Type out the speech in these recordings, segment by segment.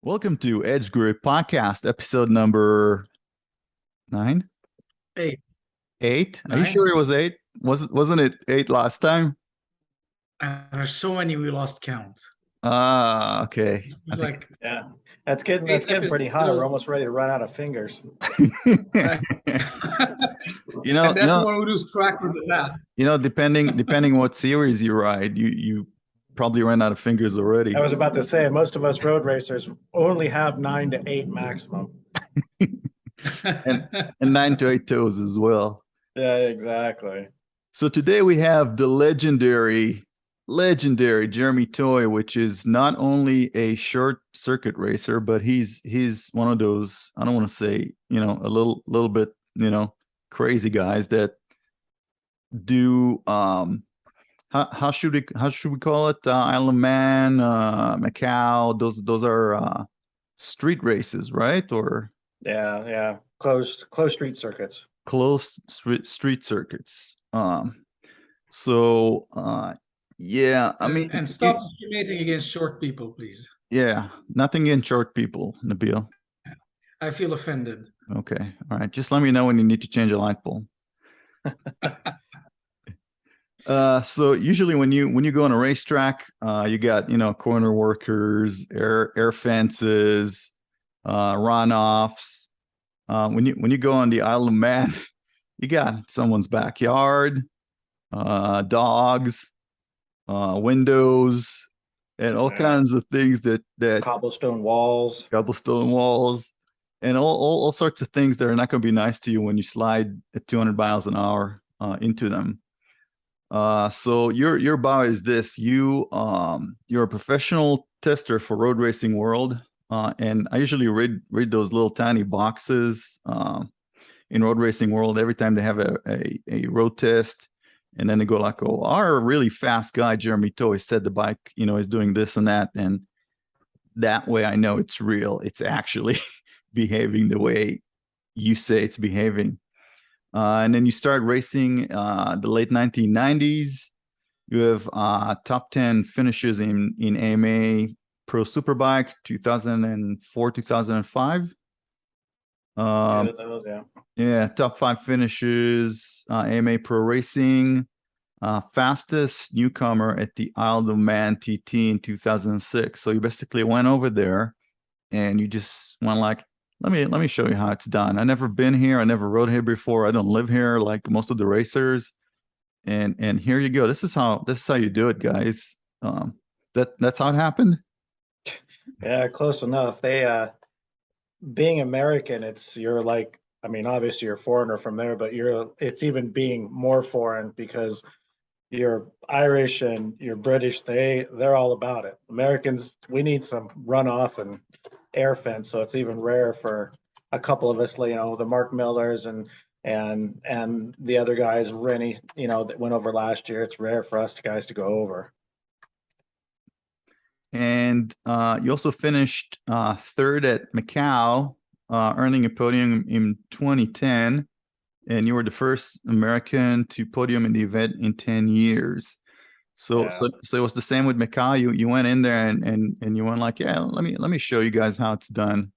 Welcome to Edge Group Podcast, episode number 9, Eight, 8. Are you nine. sure it was 8? Wasn't it 8 last time? There's so many we lost count. Okay. I think Like Yeah, that's getting pretty high. We're almost ready to run out of fingers. you know, and that's when we lose track with the math. depending what series you ride, you probably ran out of fingers already. I was about to say, most of us road racers only have 9 to 8 maximum. and 9 to 8 toes as well. Yeah, exactly. So today we have the legendary Jeremy Toye, which is not only a short circuit racer, but he's one of those, I don't want to say, a little bit, crazy guys that do how should we call it? Isle of Man, Macau, those are street races, right? Or yeah. Closed street circuits. Closed street circuits. Yeah, I mean, and stop discriminating against short people, please. Yeah, nothing against short people, Nabil. I feel offended. Okay, all right. Just let me know when you need to change a light bulb. So usually when you go on a racetrack, you got corner workers, air fences, runoffs. When you go on the Isle of Man, you got someone's backyard, dogs, windows, and all kinds of things that cobblestone walls, and all sorts of things that are not going to be nice to you when you slide at 200 miles an hour into them. So your bio is this: you're a professional tester for Road Racing World, and I usually read those little tiny boxes in Road Racing World every time they have a road test. And then they go like, oh, our really fast guy, Jeremy Toye, said the bike, is doing this and that. And that way I know it's real. It's actually behaving the way you say it's behaving. And then you start racing the late 1990s. You have top 10 finishes in AMA Pro Superbike 2004, 2005. Yeah, top 5 finishes, AMA Pro Racing, fastest newcomer at the Isle of Man TT in 2006. So you basically went over there and you just went like, let me show you how it's done. I never been here. I never rode here before. I don't live here like most of the racers. And here you go. This is how you do it, guys. That's how it happened. Yeah, close enough. They being American, you're like, I mean, obviously you're a foreigner from there, but it's even being more foreign because you're Irish and you're British. They're all about it. Americans, we need some runoff and air fence, so it's even rare for a couple of us, the Mark Millers and the other guys, Rennie, that went over last year. It's rare for us guys to go over. And you also finished third at Macau, earning a podium in 2010. And you were the first American to podium in the event in 10 years. So it was the same with Macau. You went in there and you went like, yeah, let me show you guys how it's done.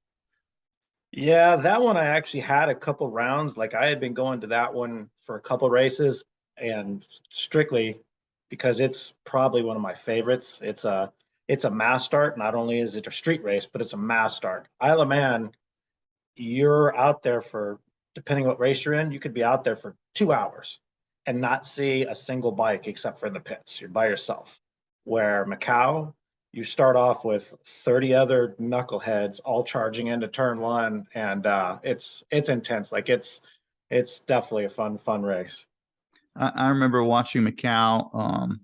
Yeah, that one I actually had a couple rounds. Like I had been going to that one for a couple races, and strictly because it's probably one of my favorites. It's a mass start. Not only is it a street race, but it's a mass start. Isle of Man, you're out there for, depending what race you're in, you could be out there for 2 hours and not see a single bike except for in the pits. You're by yourself. Where Macau, you start off with 30 other knuckleheads all charging into turn one, and it's intense. Like it's definitely a fun race. I remember watching Macau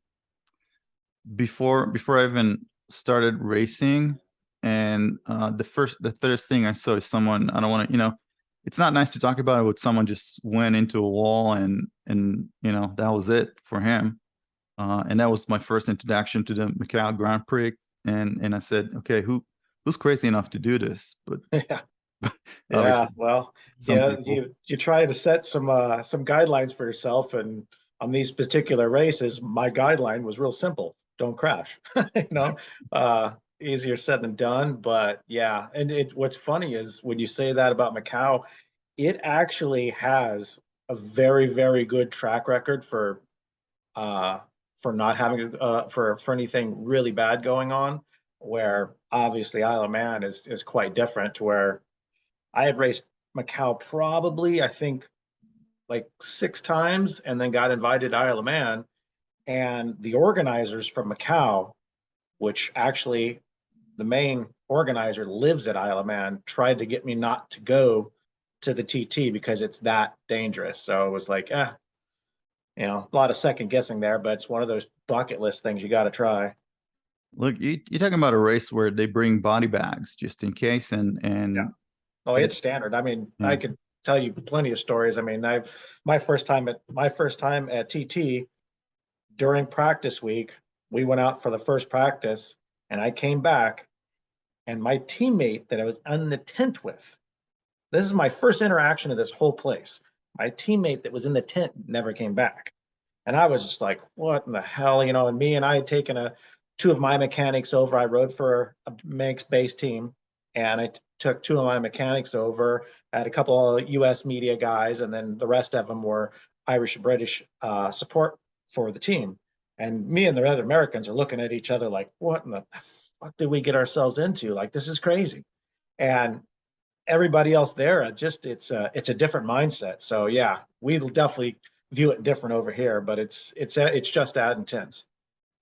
before I even started racing, and the first thing I saw is someone, I don't want to, it's not nice to talk about it, but someone just went into a wall and that was it for him. And that was my first introduction to the Macau Grand Prix. And I said, okay, who's crazy enough to do this? But yeah, well, you try to set some guidelines for yourself, and on these particular races, my guideline was real simple: don't crash. easier said than done, but yeah. And what's funny is when you say that about Macau, it actually has a very, very good track record for not having for anything really bad going on. Where obviously Isle of Man is quite different. Where I had raced Macau probably, I think, like 6 times, and then got invited to Isle of Man, and the organizers from Macau, which actually the main organizer lives at Isle of Man, tried to get me not to go to the TT because it's that dangerous. So it was like, a lot of second guessing there, but it's one of those bucket list things you got to try. Look, you're talking about a race where they bring body bags just in case, and Yeah. Oh, it's standard. I mean, I could tell you plenty of stories. I mean, my first time at TT during practice week, we went out for the first practice, and I came back, and my teammate that I was in the tent with, this is my first interaction of this whole place. My teammate that was in the tent never came back. And I was just like, what in the hell? And I had taken two of my mechanics over. I rode for a mixed base team, and I took two of my mechanics over. I had a couple of US media guys, and then the rest of them were Irish and British support for the team. And me and the other Americans are looking at each other like, what in the fuck did we get ourselves into? Like, this is crazy. And everybody else there, it's a different mindset. So yeah, we'll definitely view it different over here, but it's just that intense.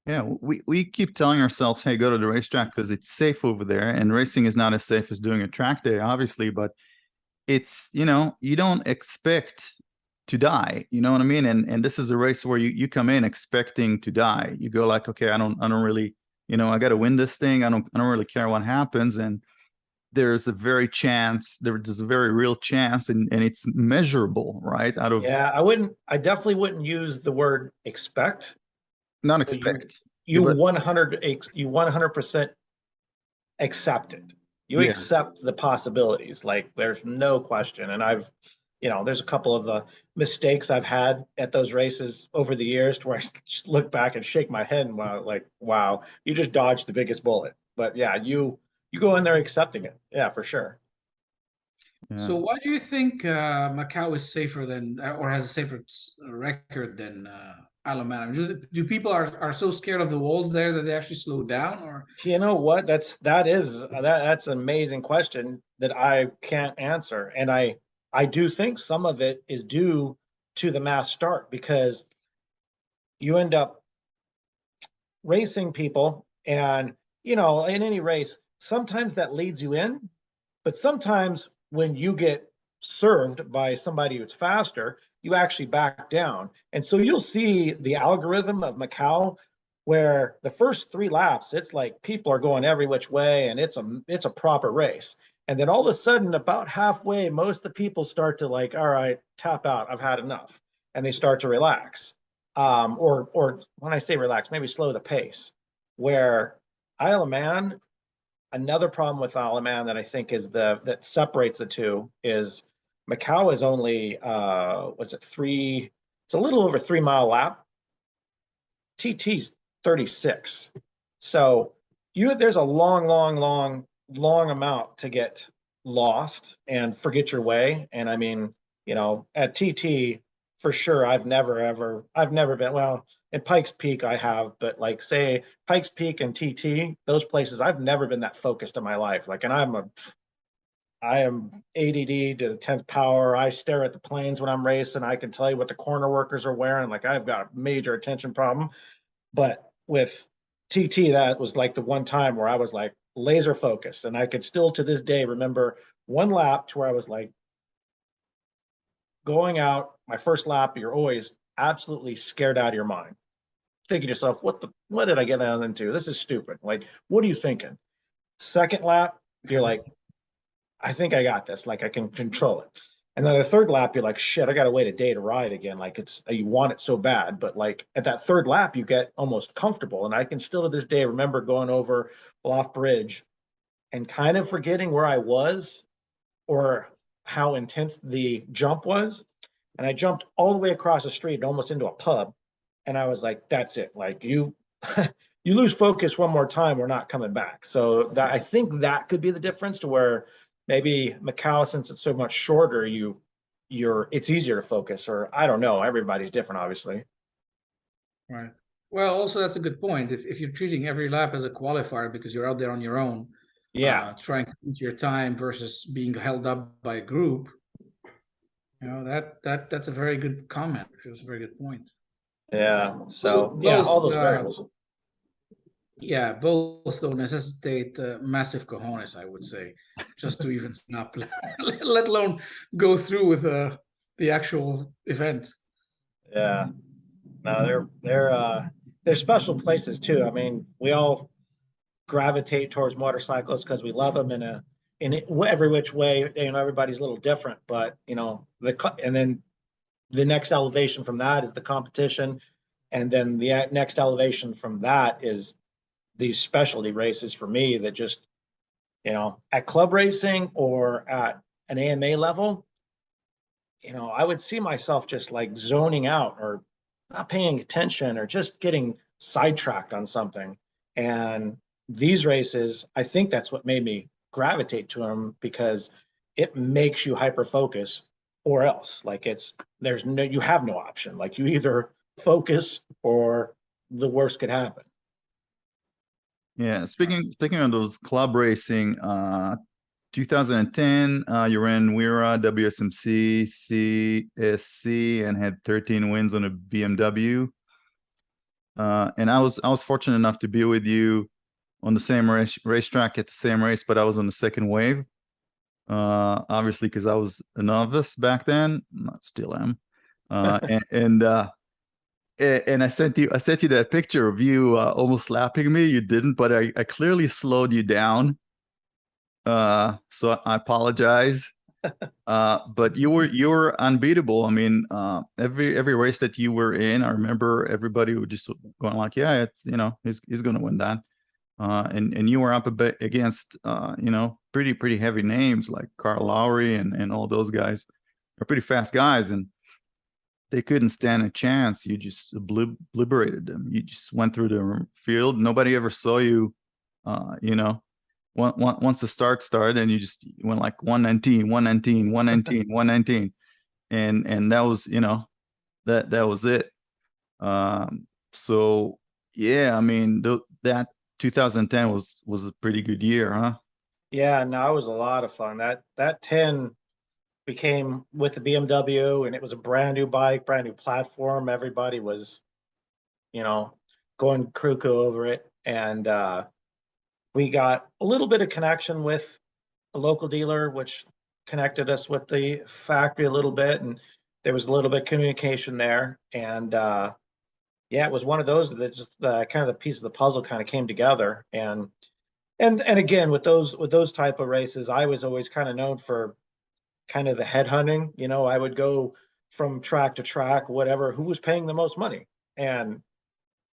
Yeah, we keep telling ourselves, hey, go to the racetrack because it's safe over there. And racing is not as safe as doing a track day, obviously, but it's, you don't expect to die. You know what I mean? And this is a race where you come in expecting to die. You go like, okay, I don't really, I got to win this thing. I don't really care what happens. And there's a very real chance, and it's measurable, right? Yeah, I definitely wouldn't use the word expect. Not expect. You 100% accept it. You accept the possibilities. Like, there's no question. And there's a couple of the mistakes I've had at those races over the years to where I just look back and shake my head and wow, you just dodged the biggest bullet. But yeah, you go in there accepting it. Yeah, for sure. Yeah. So why do you think Macau is safer than, or has a safer record than Isle of Man? I mean, do people are so scared of the walls there that they actually slow down, or? You know what? That's an amazing question that I can't answer. And I do think some of it is due to the mass start, because you end up racing people, and in any race, sometimes that leads you in, but sometimes when you get served by somebody who's faster, you actually back down. And so you'll see the algorithm of Macau where the first 3 laps, it's like people are going every which way, and it's a proper race. And then all of a sudden, about halfway, most of the people start to like, all right, tap out, I've had enough. And they start to relax. Or when I say relax, maybe slow the pace. Where Isle of Man, another problem with Isle of Man that I think is that separates the two is Macau is only it's a little over 3 mile lap. TT's 36. So there's a long amount to get lost and forget your way. And I mean, at TT for sure, I've never been, well, at Pikes Peak I have, but like say Pikes Peak and TT, those places, I've never been that focused in my life. Like, and I am ADD to the 10th power. I stare at the planes when I'm racing. I can tell you what the corner workers are wearing. Like, I've got a major attention problem. But with TT, that was like the one time where I was like laser focused. And I could still to this day remember one lap to where I was like going out, my first lap, you're always absolutely scared out of your mind. Thinking to yourself, what did I get into? This is stupid. Like, what are you thinking? Second lap, you're like, I think I got this. Like, I can control it. And then the third lap, you're like, shit, I got to wait a day to ride again. Like, you want it so bad. But like at that third lap, you get almost comfortable. And I can still to this day remember going over Bluff Bridge and kind of forgetting where I was or how intense the jump was. And I jumped all the way across the street, almost into a pub. And I was like, that's it. Like, you you lose focus one more time, we're not coming back. So that, I think that could be the difference, to where maybe Macau, since it's so much shorter, it's easier to focus, or I don't know. Everybody's different, obviously. Right. Well, also that's a good point. If you're treating every lap as a qualifier because you're out there on your own, Yeah. trying to beat your time versus being held up by a group, that's a very good comment. It's a very good point. Yeah. So Both, yeah, all those variables. Yeah, both though necessitate massive cojones, I would say, just to even snap, let alone go through with the actual event. Yeah. No, they're special places too. I mean, we all gravitate towards motorcycles because we love them in every which way. You know, everybody's a little different, but you know, and then the next elevation from that is the competition, and then the next elevation from that is these specialty races for me that just, you know, at club racing or at an AMA level, you know, I would see myself just like zoning out or not paying attention or just getting sidetracked on something. And these races, I think that's what made me gravitate to them, because it makes you hyper focus, or else like you have no option. Like you either focus or the worst could happen. Yeah, speaking of those club racing, 2010, you ran WERA, WSMC, CSC, and had 13 wins on a BMW. And I was fortunate enough to be with you on the same racetrack at the same race, but I was on the second wave. Obviously, because I was a novice back then, still am. And I sent you that picture of you almost slapping me. You didn't, but I clearly slowed you down. So I apologize. But you were unbeatable. I mean, every race that you were in, I remember everybody would just going like, yeah, it's, you know, he's going to win that. And you were up a bit against, you know, pretty heavy names like Carl Lowry and all those guys. They're pretty fast guys, and they couldn't stand a chance. You just obliterated them. You just went through the field. Nobody ever saw you, you know, once the start started, and you just went like 119, 119, 119, 119. And that was, you know, that was it. So yeah, I mean, that 2010 was a pretty good year, huh? Yeah, no, it was a lot of fun. That 10 became with the BMW, and it was a brand new bike, brand new platform. Everybody was, you know, going cuckoo over it. And we got a little bit of connection with a local dealer, which connected us with the factory a little bit. And there was a little bit of communication there. And yeah, it was one of those that just kind of the piece of the puzzle kind of came together. And again, with those type of races, I was always kind of known for kind of the headhunting. You know, I would go from track to track, whatever, who was paying the most money. And,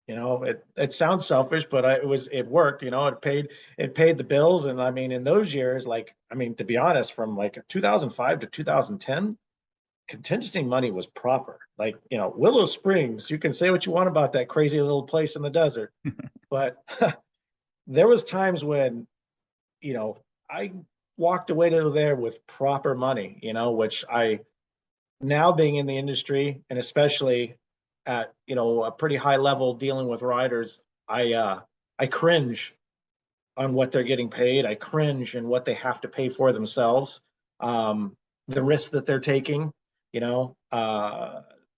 you know, it sounds selfish, but it worked, you know, it paid the bills. And I mean, in those years, like, I mean, to be honest, from like 2005 to 2010, contingency money was proper. Like, you know, Willow Springs, you can say what you want about that crazy little place in the desert, but there was times when, you know, I walked away to there with proper money, you know, which I, now being in the industry, and especially at, you know, a pretty high level dealing with riders, I cringe on what they're getting paid. I cringe in what they have to pay for themselves. The risks that they're taking, you know,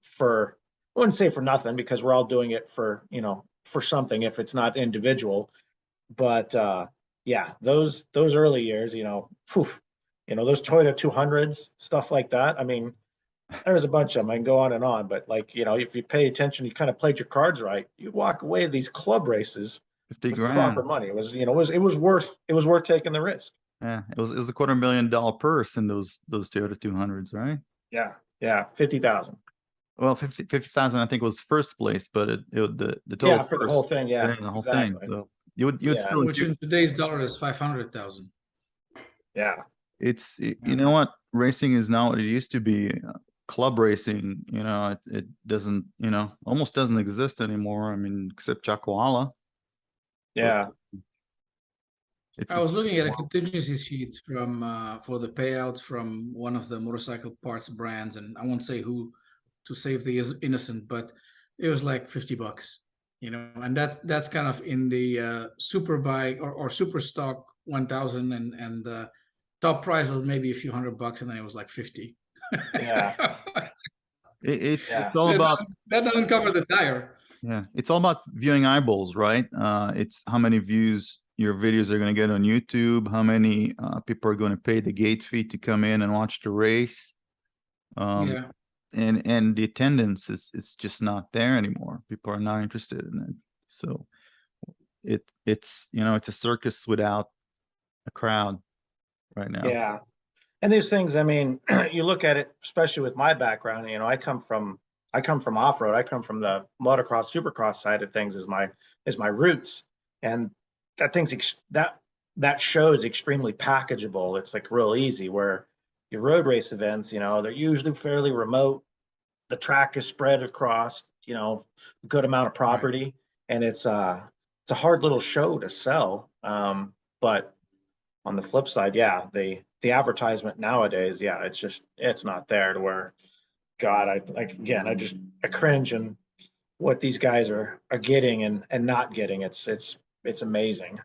for, I wouldn't say for nothing, because we're all doing it for, you know, for something if it's not individual. But yeah, those early years, you know, you know, those Toyota 200s, stuff like that. I mean, there's a bunch of them. I can go on and on, but like, you know, if you pay attention, you kind of played your cards right, you walk away with these club races 50 with grand. proper money. It was, you know, it was worth taking the risk. Yeah, it was a $250,000 purse in those Toyota 200s, right? Yeah, 50,000. Well, 50,000, I think, was first place, but the total, Yeah, for the whole thing. Yeah, the whole exactly. thing. So you'd still, which in today's dollar is 500,000. Yeah, it's, you know what, racing is now what it used to be. Club racing, you know, it doesn't, you know, almost doesn't exist anymore. I mean, except Chakwala. Yeah. It's I was looking at a contingency sheet from for the payouts from one of the motorcycle parts brands, and I won't say who to save the innocent, but it was like $50, and that's kind of in the super bike or super stock 1000, and the top price was maybe a few $100, and then it was like 50. Yeah. it's Yeah. it's all about that doesn't cover the tire. it's all about viewing eyeballs, right? It's how many views your videos are going to get on YouTube, how many people are going to pay the gate fee to come in and watch the race. Yeah. And the attendance it's just not there anymore. People are not interested in it. So it's it's a circus without a crowd right now. Yeah. And these things, I mean, you look at it, especially with my background, I come from off-road. I come from the motocross, supercross side of things is my roots. And that that show is extremely packageable. It's like real easy, where your road race events, they're usually fairly remote. The track is spread across, a good amount of property, and it's a hard little show to sell. But on the flip side, yeah, the advertisement nowadays, yeah, it's not there to where, God, I cringe and what these guys are getting and not getting. It's amazing.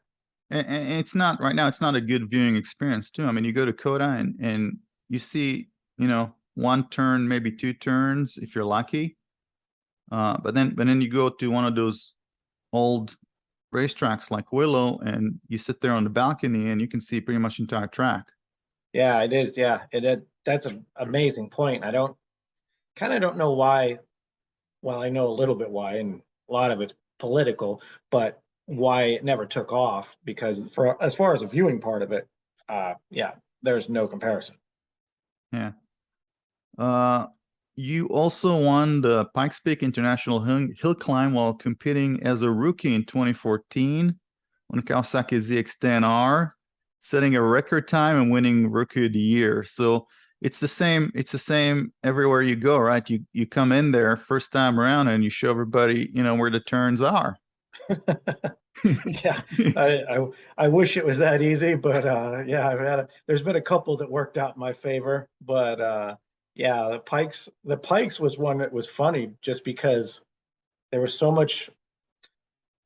And it's not right now. It's not a good viewing experience too. I mean, you go to Coda and you see, one turn, maybe two turns if you're lucky. But then you go to one of those old racetracks like Willow, and you sit there on the balcony and you can see pretty much the entire track. Yeah, it is. Yeah, that's an amazing point. I don't know why. Well, I know a little bit why, and a lot of it's political, but why it never took off, because as far as the viewing part of it, yeah, there's no comparison. Yeah. You also won the Pikes Peak International Hill Climb while competing as a rookie in 2014 on a Kawasaki ZX-10R, setting a record time and winning Rookie of the Year. So it's the same everywhere you go, right? You come in there first time around and you show everybody, where the turns are. Yeah, I wish it was that easy, but yeah, there's been a couple that worked out in my favor, but yeah, the Pikes was one that was funny just because there was so much,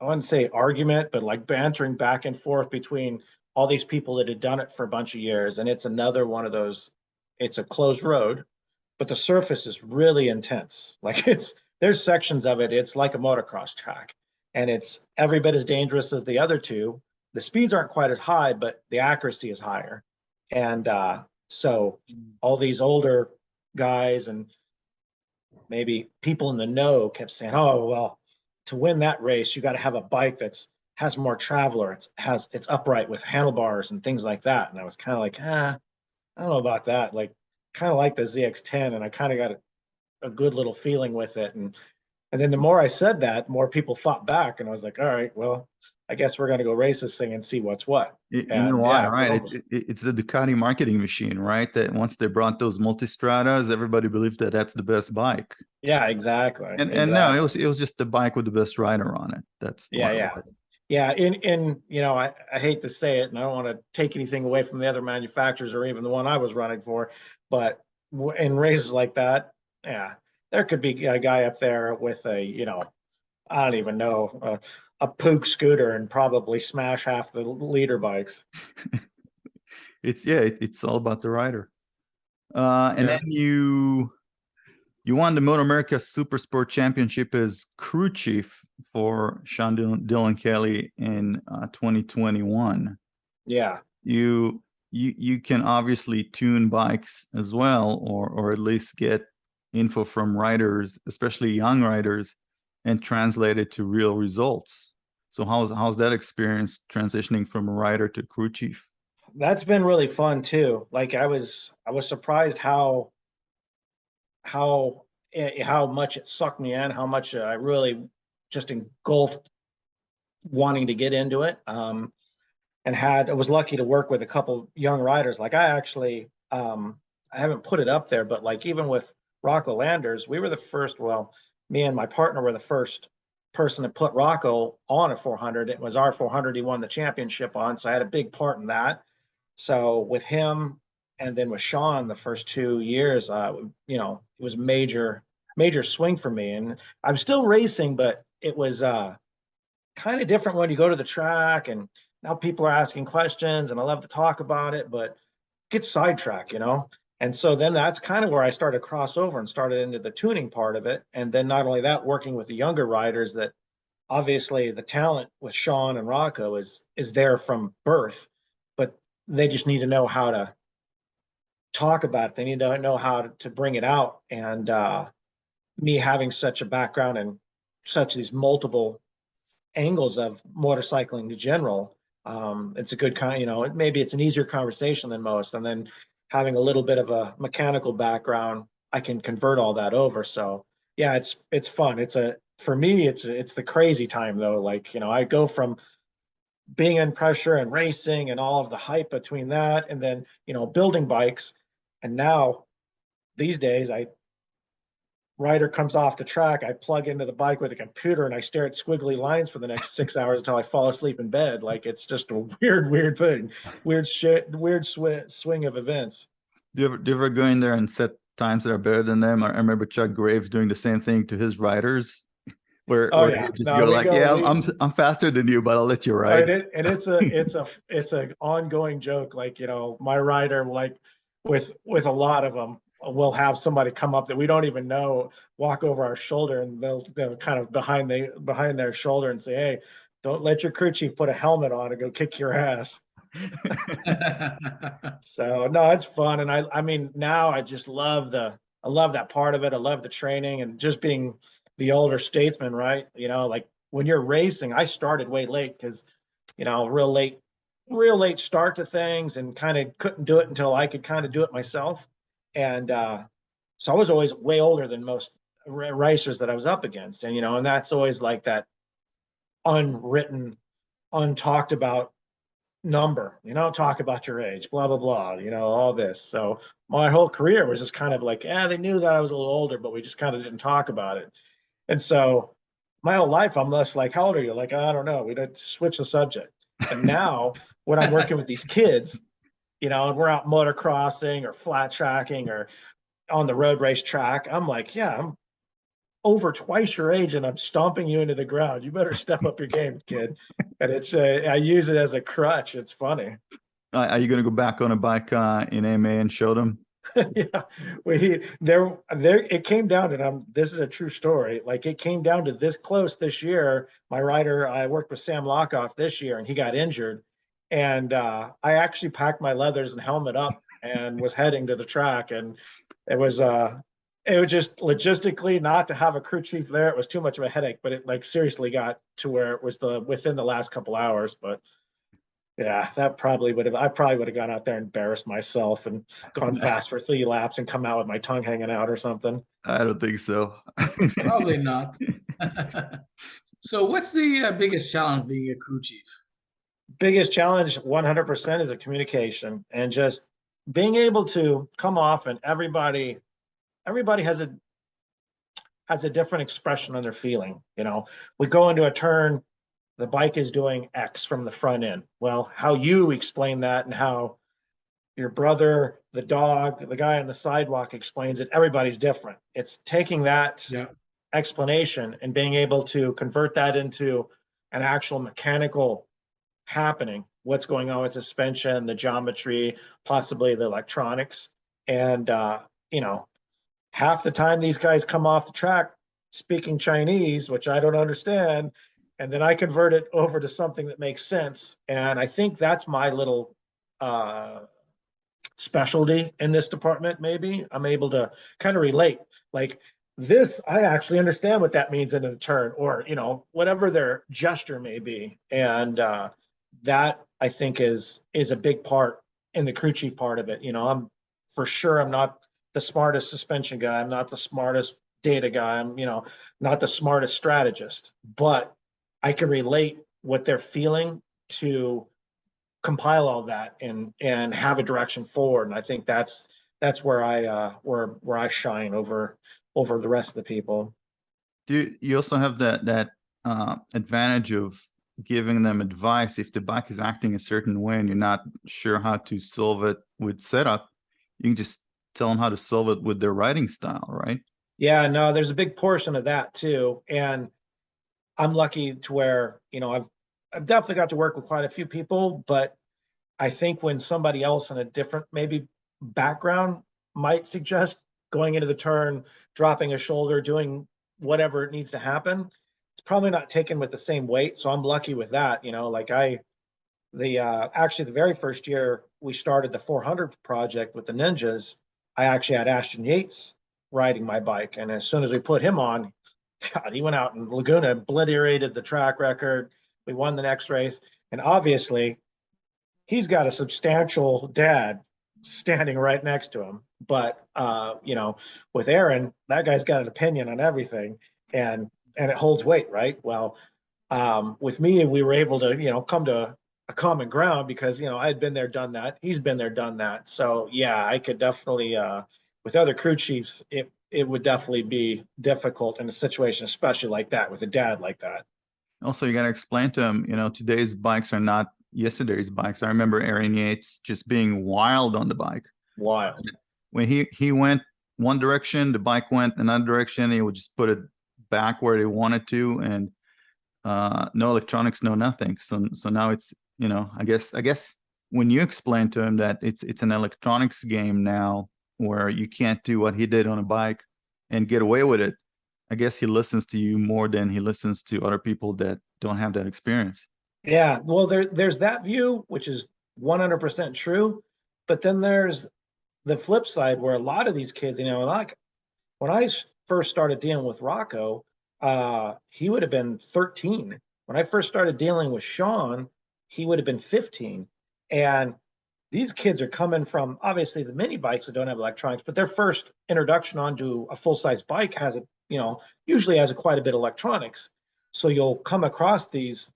I wouldn't say argument, but like bantering back and forth between all these people that had done it for a bunch of years. And it's another one of those, it's a closed road, but the surface is really intense. Like there's sections of it, it's like a motocross track, and it's every bit as dangerous as the other two. The speeds aren't quite as high, but the accuracy is higher. And so all these older guys and maybe people in the know kept saying, oh, well, to win that race, you got to have a bike has more traveler. It's upright with handlebars and things like that. And I was kind of like, I don't know about that. Like, kind of like the ZX-10, and I kind of got a good little feeling with it. And then the more I said that, the more people fought back, and I was like, all right, well, I guess we're going to go race this thing and see what's what. You know why, right? It's the Ducati marketing machine, right? That once they brought those multistradas, everybody believed that that's the best bike. Yeah, exactly. And no, it was just the bike with the best rider on it. That's yeah. In I hate to say it, and I don't want to take anything away from the other manufacturers or even the one I was running for, but in races like that, yeah, there could be a guy up there with a, I don't even know, a Pook scooter and probably smash half the leader bikes. It's all about the rider. And then you won the Moto America Super Sport Championship as crew chief for Sean Dylan Kelly in 2021. Yeah. You can obviously tune bikes as well, or at least get info from riders, especially young riders, and translate it to real results. So how's that experience transitioning from a rider to crew chief? That's been really fun too. Like I was surprised how much it sucked me in, how much I really just engulfed wanting to get into it. And I was lucky to work with a couple young riders. Like I actually, I haven't put it up there, but like even with Rocco Landers, we were the first, well, me and my partner were the first person that put Rocco on a 400. It was our 400 he won the championship on, so I had a big part in that. So with him and then with Sean the first 2 years, you know, it was major swing for me. And I'm still racing, but it was kind of different when you go to the track and now people are asking questions and I love to talk about it, but get sidetracked, you know? And so then that's kind of where I started to cross over and started into the tuning part of it. And then not only that, working with the younger riders, that obviously the talent with Sean and Rocco is there from birth, but they just need to know how to talk about it. They need to know how to bring it out. And me having such a background and such these multiple angles of motorcycling in general, it's a good kind, you know, maybe it's an easier conversation than most. And then having a little bit of a mechanical background, I can convert all that over. So yeah, it's fun. For me, it's the crazy time though. Like, you know, I go from being in pressure and racing and all of the hype between that and then, you know, building bikes. And now these days rider comes off the track, I plug into the bike with a computer and I stare at squiggly lines for the next 6 hours until I fall asleep in bed. Like, it's just a weird thing, weird swing of events. Do you ever go in there and set times that are better than them? I remember Chuck Graves doing the same thing to his riders, where Yeah, you just go like, yeah, I'm faster than you, but I'll let you ride. And it's an ongoing joke. Like, you know, my rider, like with a lot of them, we'll have somebody come up that we don't even know, walk over our shoulder, and they'll kind of behind their shoulder and say, hey, don't let your crew chief put a helmet on and go kick your ass. So no, it's fun. And I mean, now I just love that part of it. I love the training and just being the older statesman, right? You know, like when you're racing, I started way late because, you know, real late start to things and kind of couldn't do it until I could kind of do it myself. And so I was always way older than most racers that I was up against. And, you know, and that's always like that unwritten, untalked about number, you know, talk about your age, blah, blah, blah, you know, all this. So my whole career was just kind of like, they knew that I was a little older, but we just kind of didn't talk about it. And so my whole life, I'm less like, how old are you? Like, I don't know. We don't switch the subject. And now when I'm working with these kids, you know, and we're out motocrossing or flat tracking or on the road race track, I'm like, yeah, I'm over twice your age and I'm stomping you into the ground. You better step up your game, kid. And I use it as a crutch. It's funny. Are you going to go back on a bike in AMA and show them? Yeah, it came down to, this is a true story. Like, it came down to this close this year. My rider, I worked with Sam Lockoff this year and he got injured. And I actually packed my leathers and helmet up and was heading to the track. And it was just logistically, not to have a crew chief there, it was too much of a headache, but it like seriously got to where it was within the last couple hours. But yeah, I probably would have gone out there and embarrassed myself and gone fast for 3 laps and come out with my tongue hanging out or something. I don't think so. Probably not. So what's the biggest challenge being a crew chief? Biggest challenge 100% is a communication and just being able to come off, and everybody has a different expression on their feeling. You know, we go into a turn, the bike is doing X from the front end. Well, how you explain that and how your brother, the dog, the guy on the sidewalk explains it, everybody's different. It's taking that explanation and being able to convert that into an actual mechanical happening, what's going on with the suspension, the geometry, possibly the electronics. And, you know, half the time these guys come off the track speaking Chinese, which I don't understand. And then I convert it over to something that makes sense. And I think that's my little specialty in this department. Maybe I'm able to kind of relate, like, this, I actually understand what that means in a turn, or, you know, whatever their gesture may be. And that, I think, is a big part in the crew chief part of it. You know, I'm not the smartest suspension guy. I'm not the smartest data guy. I'm, you know, not the smartest strategist, but I can relate what they're feeling to compile all that and have a direction forward. And I think that's where I shine over the rest of the people. Do you also have that advantage of giving them advice. If the bike is acting a certain way and you're not sure how to solve it with setup, you can just tell them how to solve it with their riding style, right? Yeah, no, there's a big portion of that too. And I'm lucky to where, I've definitely got to work with quite a few people, but I think when somebody else in a different maybe background might suggest going into the turn, dropping a shoulder, doing whatever it needs to happen, it's probably not taken with the same weight. So I'm lucky with that. Like actually the very first year we started the 400 project with the Ninjas, I actually had Ashton Yates riding my bike. And as soon as we put him on, God, he went out in Laguna, obliterated the track record. We won the next race. And obviously, he's got a substantial dad standing right next to him. But, with Aaron, that guy's got an opinion on everything. And it holds weight, right? Well, with me, we were able to, come to a common ground because, I had been there, done that. He's been there, done that. So, yeah, I could definitely, with other crew chiefs, it would definitely be difficult in a situation, especially like that, with a dad like that. Also, you got to explain to him, today's bikes are not yesterday's bikes. I remember Aaron Yates just being wild on the bike. Wild. When he went one direction, the bike went another direction. He would just put it back where they wanted to, and no electronics, no nothing. So now it's, I guess when you explain to him that it's an electronics game now, where you can't do what he did on a bike and get away with it, I guess he listens to you more than he listens to other people that don't have that experience. Yeah, well, there's that view, which is 100% true, but then there's the flip side where a lot of these kids, like when I first started dealing with Rocco, he would have been 13. When I first started dealing with Sean, he would have been 15. And these kids are coming from obviously the mini bikes that don't have electronics, but their first introduction onto a full-size bike has usually has quite a bit of electronics. So you'll come across these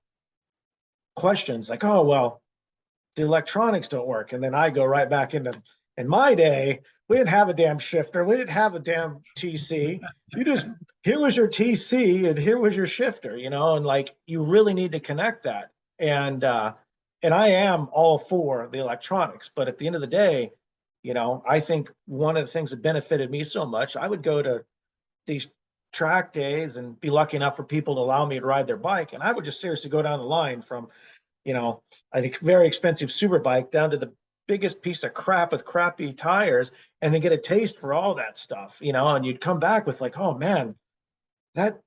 questions like, oh, well, the electronics don't work. And then I go right back into, in my day, we didn't have a damn shifter. We didn't have a damn TC. Here was your TC and here was your shifter, and like, you really need to connect that. And I am all for the electronics, but at the end of the day, I think one of the things that benefited me so much, I would go to these track days and be lucky enough for people to allow me to ride their bike. And I would just seriously go down the line from, a very expensive super bike down to the biggest piece of crap with crappy tires, and then get a taste for all that stuff, and you'd come back with like, oh man, that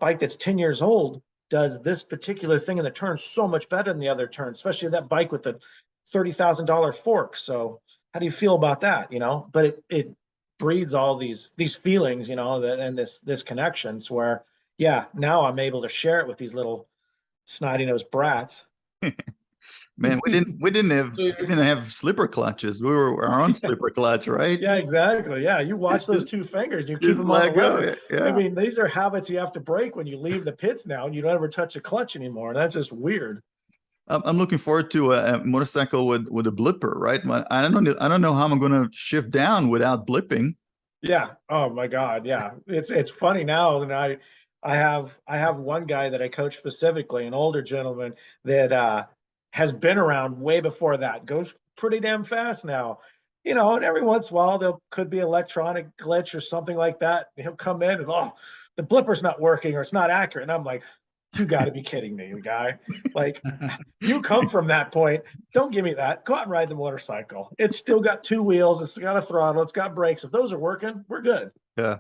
bike that's 10 years old does this particular thing in the turn so much better than the other turn, especially that bike with the $30,000 fork. So how do you feel about that? But it breeds all these feelings, and this connections where, yeah, now I'm able to share it with these little snotty-nosed brats. Man, we didn't have slipper clutches. We were our own slipper clutch, right? Yeah, exactly. Yeah, you watch those two fingers, you keep Just them on the let go. lever. Yeah. I mean, these are habits you have to break when you leave the pits now, and you don't ever touch a clutch anymore. That's just weird. I'm looking forward to a motorcycle with a blipper, right? I don't know how I'm going to shift down without blipping. Yeah. Oh my God. Yeah. It's funny now. And I have one guy that I coach specifically, an older gentleman that has been around way before that, goes pretty damn fast now, and every once in a while there could be electronic glitch or something like that. He'll come in and, oh, the blipper's not working or it's not accurate. And I'm like, you got to be kidding me, guy. Like, you come from that point. Don't give me that. Go out and ride the motorcycle. It's still got two wheels. It's got a throttle. It's got brakes. If those are working, we're good. Yeah.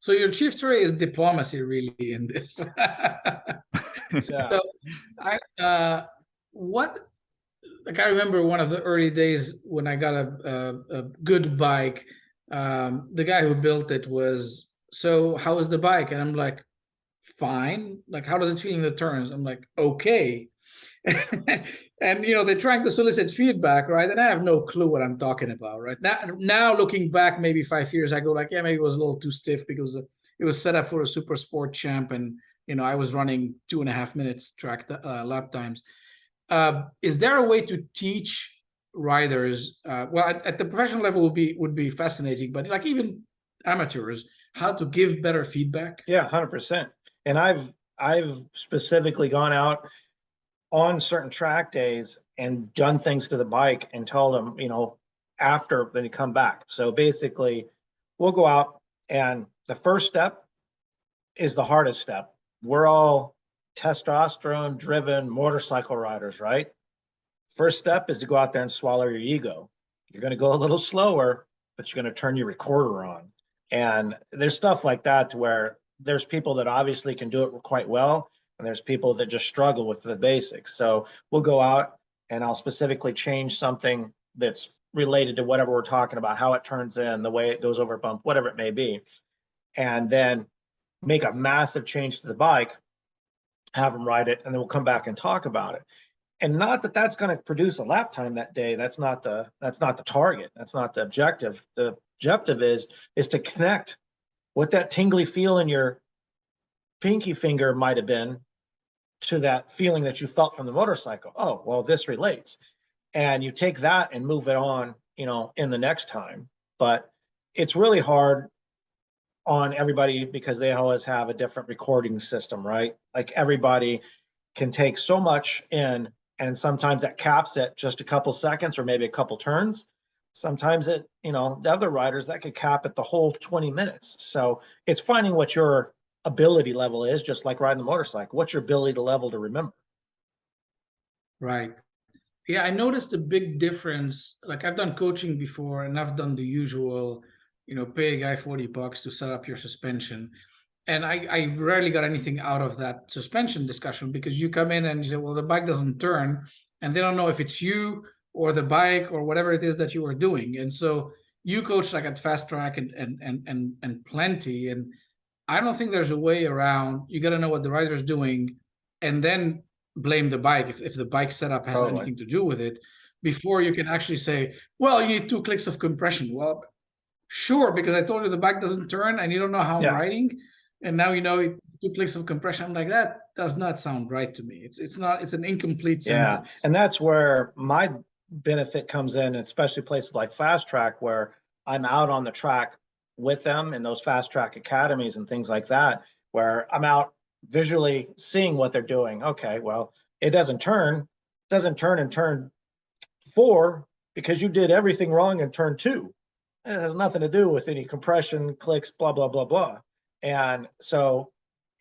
So your chief trait is diplomacy, really, in this. So I remember one of the early days when I got a good bike. The guy who built it was, so how was the bike? And I'm like, fine. Like, how does it feel in the turns? I'm like, okay. And they're trying to solicit feedback, right? And I have no clue what I'm talking about, right? Now looking back, maybe 5 years ago, like, yeah, maybe it was a little too stiff because it was set up for a super sport champ, and I was running 2.5 minutes track lap times. Is there a way to teach riders? Well, at the professional level would be fascinating, but like even amateurs, how to give better feedback? Yeah, 100%. And I've specifically gone out on certain track days and done things to the bike and told them, after then you come back. So basically, we'll go out, and the first step is the hardest step. We're all testosterone driven motorcycle riders, right? First step is to go out there and swallow your ego. You're going to go a little slower, but you're going to turn your recorder on. And there's stuff like that to where there's people that obviously can do it quite well, and there's people that just struggle with the basics. So we'll go out and I'll specifically change something that's related to whatever we're talking about, how it turns in, the way it goes over a bump, whatever it may be. And then make a massive change to the bike, have them ride it, and then we'll come back and talk about it. And not that that's going to produce a lap time that day. That's not the target. That's not the objective. The objective is to connect what that tingly feel in your pinky finger might have been to that feeling that you felt from the motorcycle. Oh, well, this relates. And you take that and move it on, in the next time. But it's really hard on everybody because they always have a different recording system, right? Like everybody can take so much in, and sometimes that caps at just a couple seconds or maybe a couple turns. Sometimes the other riders that could cap at the whole 20 minutes. So it's finding what your ability level is, just like riding the motorcycle. What's your ability level to remember? Right. Yeah, I noticed a big difference. Like I've done coaching before, and I've done the usual, pay a guy $40 to set up your suspension. And I rarely got anything out of that suspension discussion, because you come in and you say, well, the bike doesn't turn, and they don't know if it's you or the bike or whatever it is that you are doing. And so you coach like at Fast Track and plenty. And I don't think there's a way around. You got to know what the rider is doing, and then blame the bike if the bike setup has anything to do with it, before you can actually say, well, you need 2 clicks of compression. Well, sure, because I told you the bike doesn't turn and you don't know how I'm riding, and now 2 clicks of compression. I'm like, that does not sound right to me. It's not. It's an incomplete sentence. And that's where my benefit comes in, especially places like Fast Track, where I'm out on the track with them in those Fast Track academies and things like that, where I'm out visually seeing what they're doing. Okay, well, it doesn't turn in turn 4 because you did everything wrong in turn 2. It has nothing to do with any compression, clicks, blah, blah, blah, blah. And so,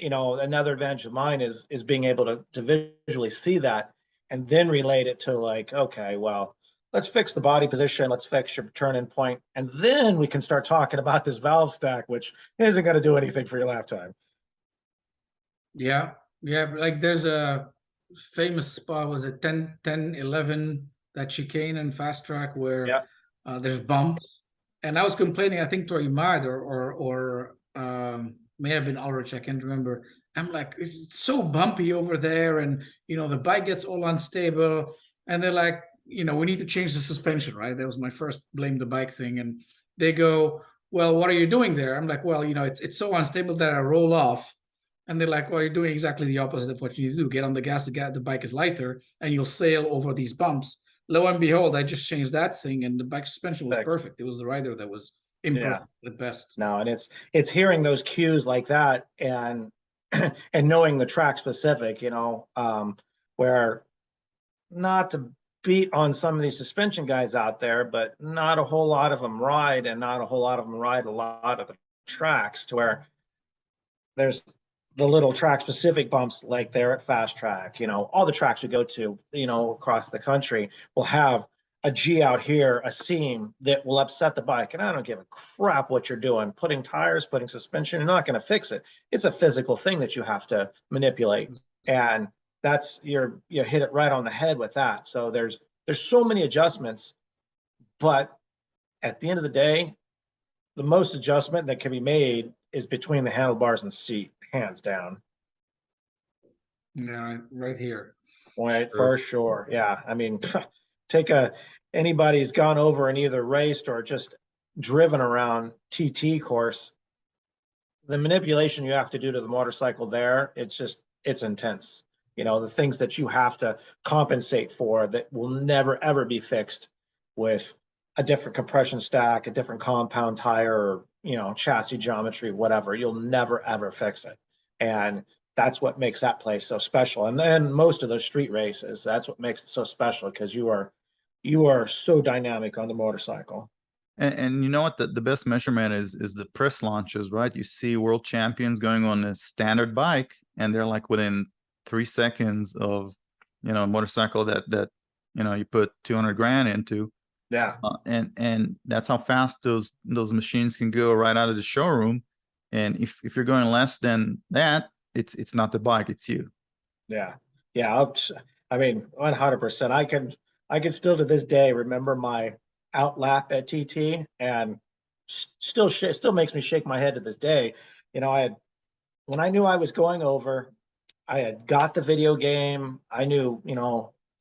another advantage of mine is being able to visually see that and then relate it to like, okay, well, let's fix the body position, let's fix your turn-in point, and then we can start talking about this valve stack, which isn't going to do anything for your lap time. Yeah. Like there's a famous spot, was it 10, 11, that chicane in Fast Track where there's bumps. And I was complaining, I think Toye or may have been Ulrich, I can't remember. I'm like, it's so bumpy over there, and the bike gets all unstable. And they're like, we need to change the suspension, right? That was my first blame the bike thing. And they go, well, what are you doing there? I'm like, well, it's so unstable that I roll off. And they're like, well, you're doing exactly the opposite of what you need to do. Get on the gas, the bike is lighter, and you'll sail over these bumps. Lo and behold, I just changed that thing, and the bike suspension was perfect. It was the rider that was imperfect at best. No, and it's hearing those cues like that, and and knowing the track specific, where, not to beat on some of these suspension guys out there, but not a whole lot of them ride, and not a whole lot of them ride a lot of the tracks, to where there's the little track specific bumps like there at Fast Track. All the tracks we go to, across the country will have a G out here, a seam that will upset the bike. And I don't give a crap what you're doing. Putting tires, putting suspension, you're not going to fix it. It's a physical thing that you have to manipulate. And that's you hit it right on the head with that. So there's so many adjustments, but at the end of the day, the most adjustment that can be made is between the handlebars and seat, hands down. Yeah, right here. Right, for sure. Yeah, I mean, anybody's gone over and either raced or just driven around TT course, the manipulation you have to do to the motorcycle there, it's intense. The things that you have to compensate for that will never ever be fixed with a different compression stack, a different compound tire, or chassis geometry, whatever. You'll never ever fix it. And that's what makes that place so special. And then most of those street races, that's what makes it so special, because you are so dynamic on the motorcycle. And you know what? The best measurement is the press launches, right? You see world champions going on a standard bike, and they're like within 3 seconds of, a motorcycle that you put 200 grand into. Yeah. And that's how fast those machines can go right out of the showroom. And if you're going less than that, it's not the bike, it's you. Yeah. Yeah. I mean, 100%. I can still to this day remember my out lap at TT, and still makes me shake my head to this day. When I knew I was going over, I had got the video game. I knew,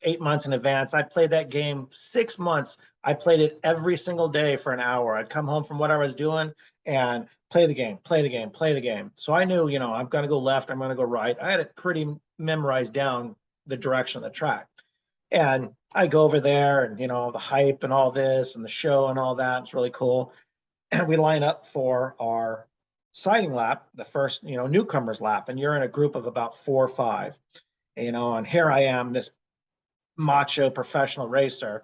8 months in advance. I played that game 6 months. I played it every single day for an hour. I'd come home from what I was doing and play the game, play the game, play the game. So I knew, I'm going to go left, I'm going to go right. I had it pretty memorized down, the direction of the track. And I go over there, and, the hype and all this and the show and all that. It's really cool. And we line up for our sighting lap, the first, newcomers lap. And you're in a group of about 4 or 5, and here I am, this macho professional racer,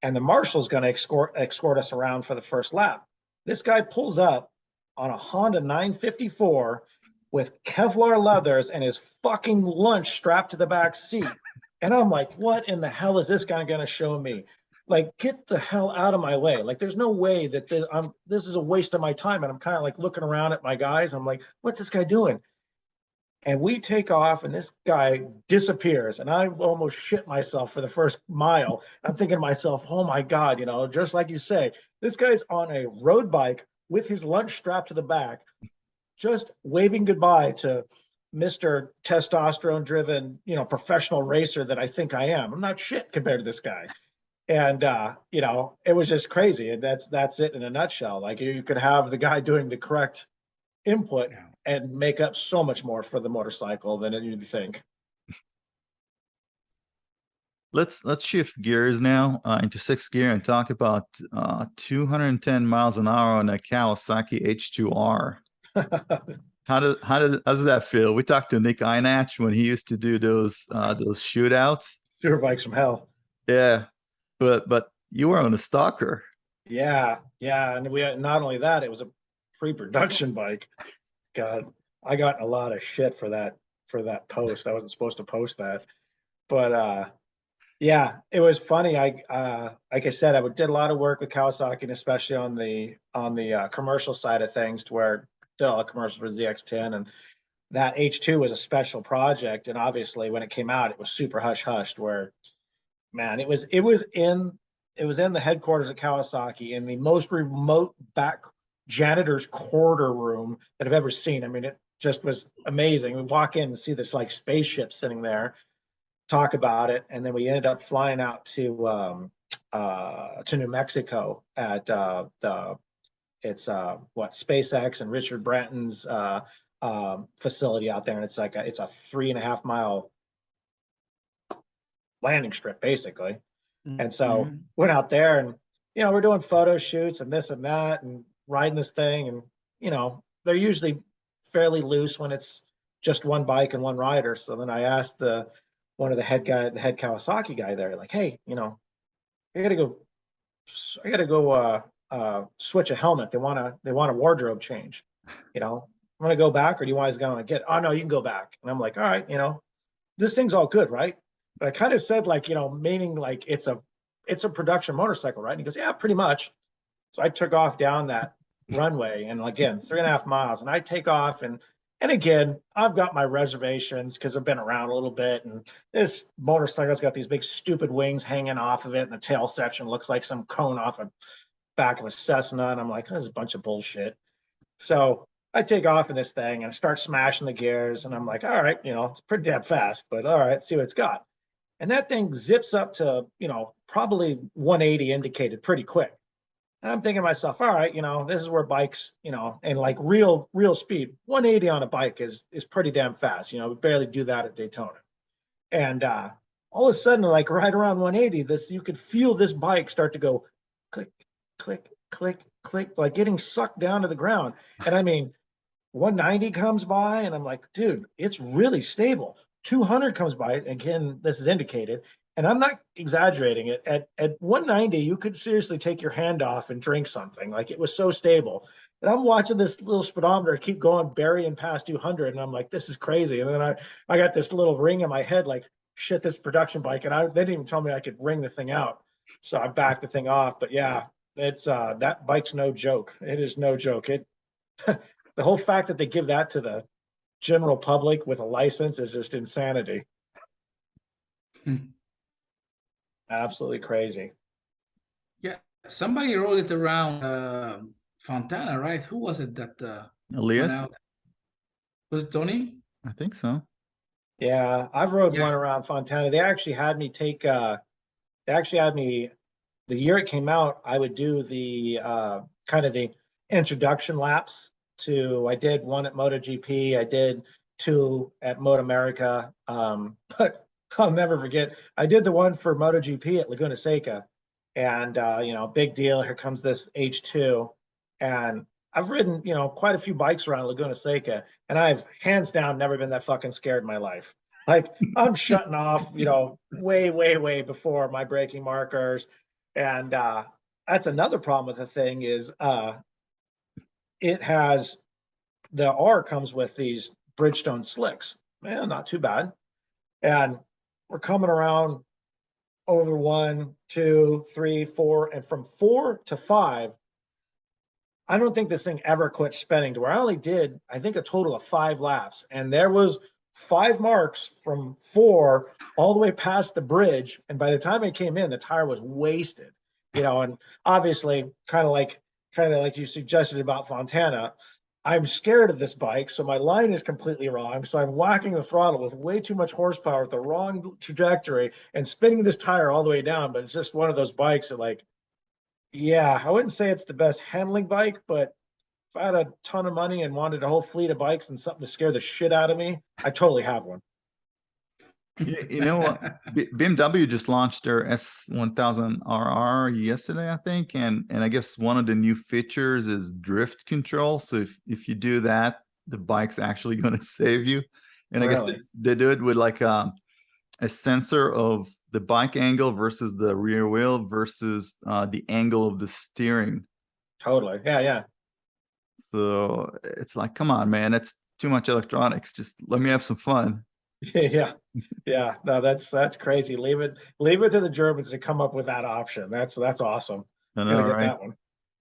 and the marshal's going to escort us around for the first lap. This guy pulls up on a Honda 954 with Kevlar leathers and his fucking lunch strapped to the back seat. And I'm like, what in the hell is this guy going to show me? Like, get the hell out of my way. Like, there's no way that this is a waste of my time. And I'm kind of like looking around at my guys. I'm like, what's this guy doing? And we take off, and this guy disappears. And I almost shit myself for the first mile. I'm thinking to myself, oh my God, just like you say, this guy's on a road bike with his lunch strapped to the back, just waving goodbye to Mr. Testosterone driven, professional racer that I think I am. I'm not shit compared to this guy. And, it was just crazy. And that's it in a nutshell. Like, you could have the guy doing the correct input and make up so much more for the motorcycle than you'd think. Let's shift gears now into 6th gear and talk about 210 miles an hour on a Kawasaki H2R. How does that feel? We talked to Nick Einach when he used to do those shootouts. Super bikes from hell. Yeah, but you were on a stalker. Yeah, and we had, not only that, it was a pre-production bike. God, I got a lot of shit for that post. I wasn't supposed to post that, but yeah, it was funny. Like I said, I did a lot of work with Kawasaki, and especially on the commercial side of things, to where I did all the commercials for ZX10, and that H2 was a special project. And obviously, when it came out, it was super hush-hushed. Where, man, it was in the headquarters of Kawasaki, in the most remote back janitor's quarter room that I've ever seen. I mean, it just was amazing. We walk in and see this like spaceship sitting there, talk about it, and then we ended up flying out to New Mexico at SpaceX and Richard Branton's facility out there, and it's a 3.5 mile landing strip basically. And so went out there, and we're doing photo shoots and this and that, and riding this thing, and they're usually fairly loose when it's just one bike and one rider. So then I asked the head Kawasaki guy there, like, hey, I gotta go switch a helmet. They want a wardrobe change. I'm gonna go back, or do you want to go and get? Oh no, you can go back. And I'm like, all right, this thing's all good, right? But I kind of said, like, meaning like it's a production motorcycle, right? And he goes, yeah, pretty much. So I took off down that runway, and again, 3.5 miles, and I take off, and again, I've got my reservations because I've been around a little bit, and this motorcycle's got these big stupid wings hanging off of it, and the tail section looks like some cone off the back of a Cessna, and I'm like, this is a bunch of bullshit. So I take off in this thing and I start smashing the gears, and I'm like, all right, it's pretty damn fast, but all right, let's see what it's got. And that thing zips up to, probably 180 indicated pretty quick. And I'm thinking to myself, all right, this is where bikes, and like real speed, 180 on a bike is pretty damn fast. We barely do that at Daytona. And all of a sudden, like right around 180, you could feel this bike start to go click, click, click, click, like getting sucked down to the ground. And I mean, 190 comes by, and I'm like, dude, it's really stable. 200 comes by, again, this is indicated, and I'm not exaggerating it. At 190, you could seriously take your hand off and drink something. Like, it was so stable. And I'm watching this little speedometer keep going, burying past 200, and I'm like, this is crazy. And then I got this little ring in my head, like, shit, this production bike, and they didn't even tell me I could ring the thing out, so I backed the thing off. But yeah, it's that bike's no joke. It is no joke. It the whole fact that they give that to the general public with a license is just insanity. Absolutely crazy. Yeah, somebody rode it around Fontana, right? Who was it that went Elias, out? Was it Tony? I think so. Yeah, I've rode Yeah. one around Fontana. They actually had me take the year it came out, I would do the kind of the introduction laps to, I did one at MotoGP, I did two at Moto America. But I'll never forget, I did the one for MotoGP at Laguna Seca, and big deal. Here comes this H2, and I've ridden, quite a few bikes around Laguna Seca, and I've hands down never been that fucking scared in my life. Like, I'm shutting off, way, way, way before my braking markers. And that's another problem with the thing is it has, the R comes with these Bridgestone slicks. Man, not too bad. And we're coming around over 1, 2, 3, 4, and from 4 to 5, I don't think this thing ever quit spinning to where I only did, I think, a total of 5 laps. And there was 5 marks from 4 all the way past the bridge. And by the time I came in, the tire was wasted, and obviously kind of like you suggested about Fontana, I'm scared of this bike. So my line is completely wrong. So I'm whacking the throttle with way too much horsepower with the wrong trajectory and spinning this tire all the way down. But it's just one of those bikes that, like, yeah, I wouldn't say it's the best handling bike, but if I had a ton of money and wanted a whole fleet of bikes and something to scare the shit out of me, I totally have one. You know what? BMW just launched their S1000RR yesterday, I think, and I guess one of the new features is drift control. So if you do that, the bike's actually going to save you. And I guess Really? they do it with like a sensor of the bike angle versus the rear wheel versus the angle of the steering. Totally. Yeah. So it's like, come on, man, that's too much electronics. Just let me have some fun. Yeah. No, that's crazy. Leave it to the Germans to come up with that option. That's awesome. I Gotta know, get right? that one.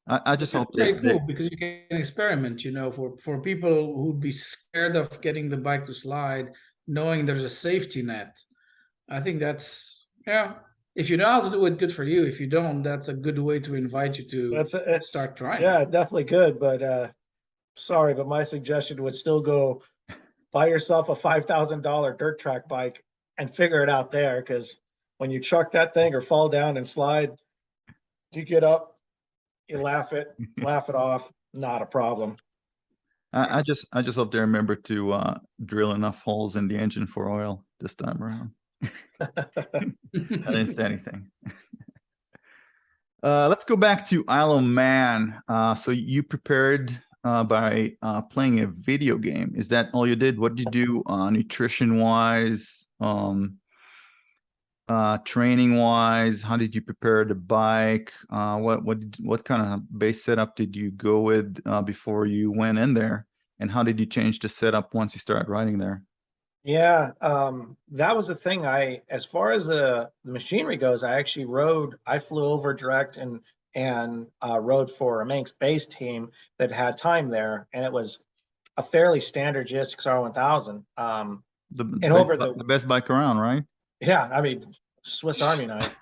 I just It's hope very cool because you can experiment, for people who'd be scared of getting the bike to slide, knowing there's a safety net. I think that's, yeah. If you know how to do it, good for you. If you don't, that's a good way to invite you to It's start trying. yeah, definitely good. But sorry, but my suggestion would still go buy yourself a $5,000 dirt track bike and figure it out there. Because when you chuck that thing or fall down and slide, you get up, you laugh it off, not a problem. I just hope they remember to drill enough holes in the engine for oil this time around. I didn't say anything. Let's go back to Isle of Man. So you prepared by playing a video game. Is that all you did? What did you do nutrition-wise, training-wise? How did you prepare the bike? What kind of base setup did you go with before you went in there? And how did you change the setup once you started riding there? Yeah, that was the thing. As far as the machinery goes, I flew over direct and rode for a Manx base team that had time there, and it was a fairly standard GSX R1000. The best bike around, right? Yeah, I mean, Swiss Army knife.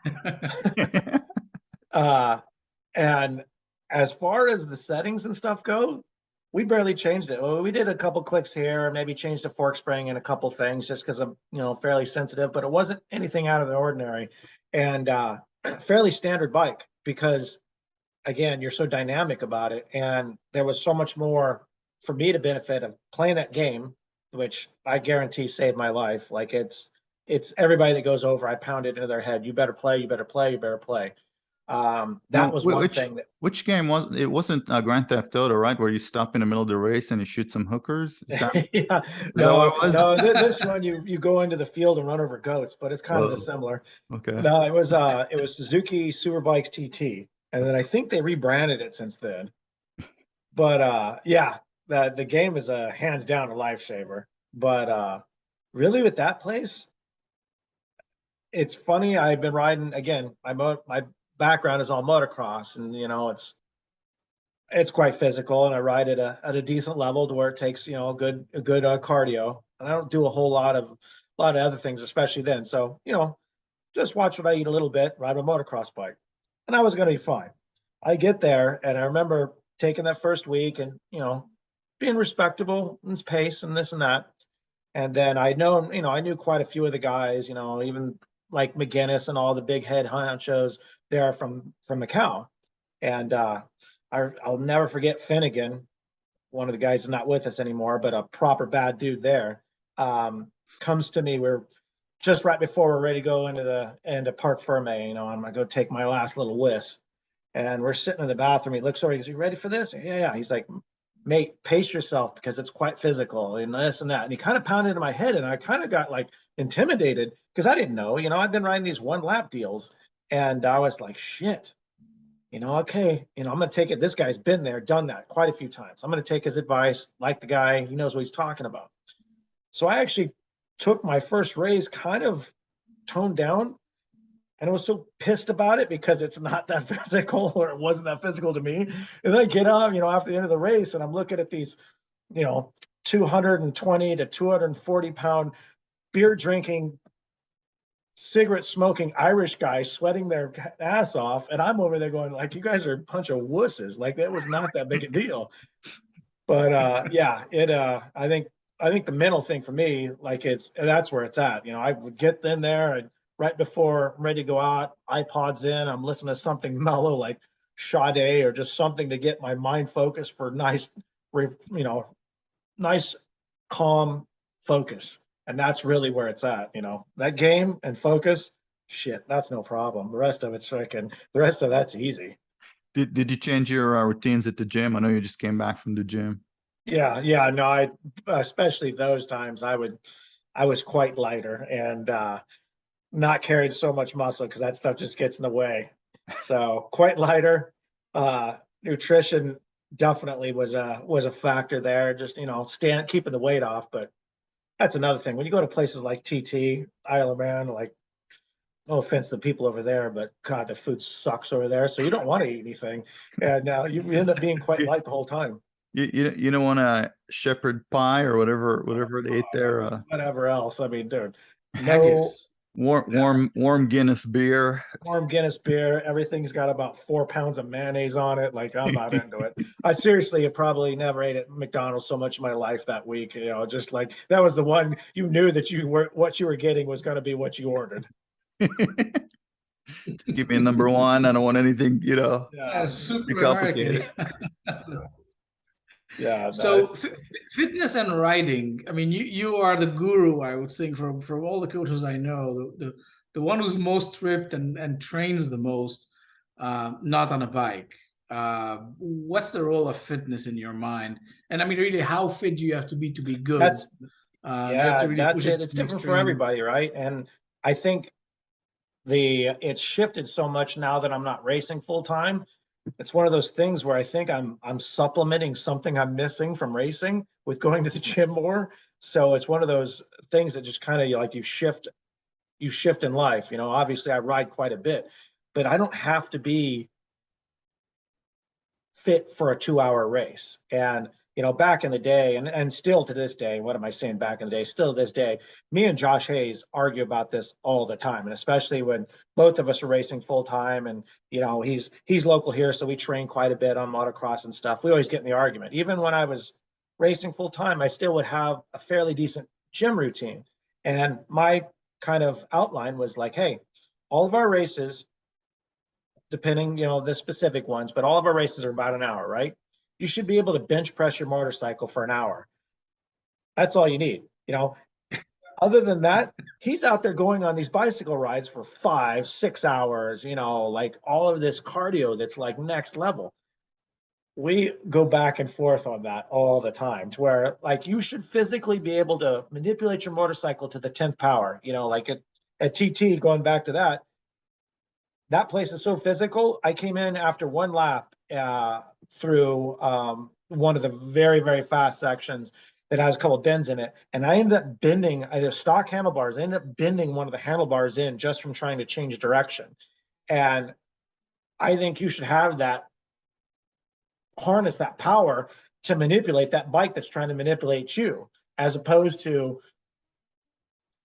And as far as the settings and stuff go, we barely changed it. Well, we did a couple clicks here, maybe changed a fork spring and a couple things just because I'm, fairly sensitive, but it wasn't anything out of the ordinary. And fairly standard bike because, again, you're so dynamic about it. And there was so much more for me to benefit of playing that game, which I guarantee saved my life. Like, it's everybody that goes over, I pound it into their head. You better play, you better play, you better play. That was one thing that. Which game was it? Wasn't Grand Theft Auto, right? Where you stop in the middle of the race and you shoot some hookers? Is that, Yeah, no, this one you go into the field and run over goats, but it's kind of the similar. Okay. No, it was Suzuki Superbikes TT, and then I think they rebranded it since then. But yeah, the game is a hands down a lifesaver. But really with that place, it's funny. I've been riding again. My background is all motocross, and it's quite physical, and I ride at a decent level to where it takes a good cardio. And I don't do a whole lot of other things, especially then. So just watch what I eat a little bit, ride a motocross bike, and I was going to be fine. I get there, and I remember taking that first week, and being respectable in pace and this and that. And then I knew quite a few of the guys, even like McGinnis and all the big head honchos there from Macau. And I'll never forget Finnegan, one of the guys is not with us anymore, but a proper bad dude there, comes to me. We're just right before we're ready to go into Parc Ferme, I'm gonna go take my last little whiz. And we're sitting in the bathroom. He looks over, he goes, "You ready for this?" Yeah. He's like, "Mate, pace yourself because it's quite physical and this and that." And he kind of pounded in my head, and I kind of got like intimidated because I didn't know, I've been riding these 1-lap deals, and I was like, shit, okay, I'm going to take it. This guy's been there, done that quite a few times. I'm going to take his advice, like the guy, he knows what he's talking about. So I actually took my first race kind of toned down, and I was so pissed about it because it's not that physical, or it wasn't that physical to me. And then I get up, after the end of the race, and I'm looking at these, 220 to 240 pound beer drinking, cigarette smoking Irish guys sweating their ass off. And I'm over there going like, you guys are a bunch of wusses. Like, that was not that big a deal. But yeah, I think the mental thing for me, like that's where it's at. I would get in there and right before I'm ready to go out, iPods in, I'm listening to something mellow like Sade or just something to get my mind focused for nice, nice, calm focus. And that's really where it's at, that game and focus, shit, that's no problem. The rest of that's easy. Did you change your routines at the gym? I know you just came back from the gym. Yeah. No, I, especially those times I was quite lighter and not carrying so much muscle because that stuff just gets in the way. So quite lighter. Nutrition definitely was a factor there. Just, keeping the weight off. But that's another thing. When you go to places like TT, Isle of Man, like, no offense to the people over there, but God, the food sucks over there. So you don't want to eat anything. And you end up being quite light the whole time. You don't want a shepherd pie or whatever they ate there. Whatever else. I mean, dude, Haggis. Warm Guinness beer. Warm Guinness beer. Everything's got about 4 pounds of mayonnaise on it. Like, I'm not into it. I seriously have probably never ate at McDonald's so much in my life that week. Just like that was the one you knew that what you were getting was going to be what you ordered. Just give me a number one. I don't want anything, super complicated. Yeah. So fitness and riding. I mean, you are the guru, I would think, from all the coaches I know, the one who's most stripped and trains the most, not on a bike. What's the role of fitness in your mind? And I mean, really, how fit do you have to be good? That's it. It's different for everybody, right? And I think it's shifted so much now that I'm not racing full time. It's one of those things where I think I'm supplementing something I'm missing from racing with going to the gym more. So it's one of those things that just kind of like you shift in life. Obviously I ride quite a bit, but I don't have to be fit for a 2-hour race. And back in the day, and still to this day, what am I saying back in the day? Still to this day, me and Josh Hayes argue about this all the time. And especially when both of us are racing full time and, he's local here. So we train quite a bit on motocross and stuff. We always get in the argument. Even when I was racing full time, I still would have a fairly decent gym routine. And my kind of outline was like, hey, all of our races, depending, the specific ones, but all of our races are about an hour, right? You should be able to bench press your motorcycle for an hour. That's all you need. other than that, he's out there going on these bicycle rides for 5, 6 hours, you know, like all of this cardio that's like next level. We go back and forth on that all the time, to where like you should physically be able to manipulate your motorcycle to the 10th power, you know, like at TT, going back to that place is so physical. I came in after one lap through one of the very, very fast sections that has a couple of bends in it. And I ended up bending either stock handlebars. I ended up bending one of the handlebars in just from trying to change direction. And I think you should have that, harness that power to manipulate that bike that's trying to manipulate you, as opposed to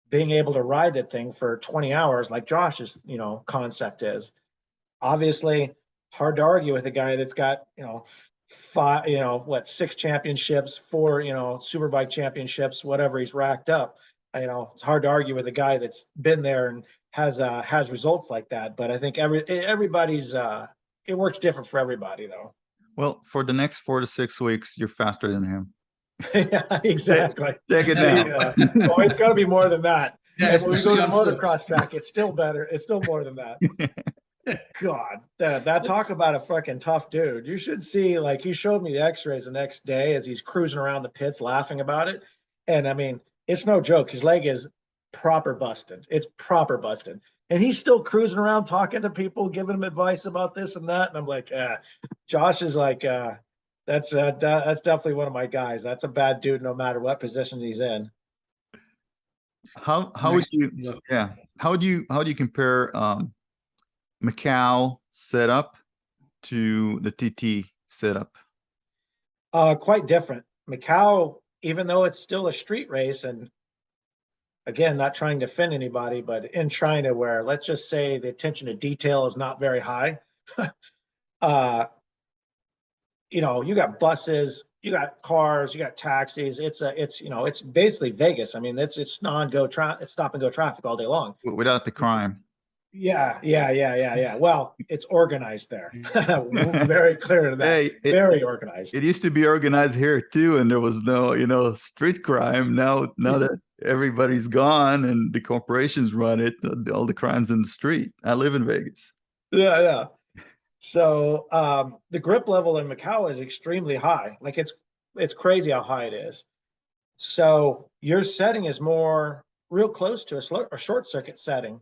being able to ride that thing for 20 hours like Josh's, you know, concept is. Obviously, hard to argue with a guy that's got, you know, 5, you know, what, 6 championships, 4, you know, superbike championships, whatever he's racked up. You know, it's hard to argue with a guy that's been there and has results like that. But I think everybody's it works different for everybody, though. Well, for the next 4 to 6 weeks, you're faster than him. Yeah, exactly. Take it now. Oh, it's got to be more than that. Yeah, And when we go to the especially on foot. motocross track, it's still better. It's still more than that. God, that talk about a fucking tough dude. You should see, like, he showed me the x-rays the next day as he's cruising around the pits laughing about it. And I mean, it's no joke. His leg is proper busted. It's proper busted. And he's still cruising around talking to people, giving them advice about this and that. And I'm like, Josh is like, that's definitely one of my guys. That's a bad dude no matter what position he's in. How would you how would you compare Macau setup to the TT setup? Quite different. Macau, even though it's still a street race, and again, not trying to offend anybody, but in China, where let's just say the attention to detail is not very high, you know, you got buses, you got cars, you got taxis. It's you know, it's basically Vegas. I mean, it's it's stop and go traffic all day long Without the crime. Yeah. Well, it's organized there. Very clear to that. Hey, very organized. It used to be organized here too, and there was no, you know, street crime. Now that everybody's gone and the corporations run it, all the crimes in the street. I live in Vegas. Yeah. So the grip level in Macau is extremely high. Like it's crazy how high it is. So your setting is more real close to a short circuit setting.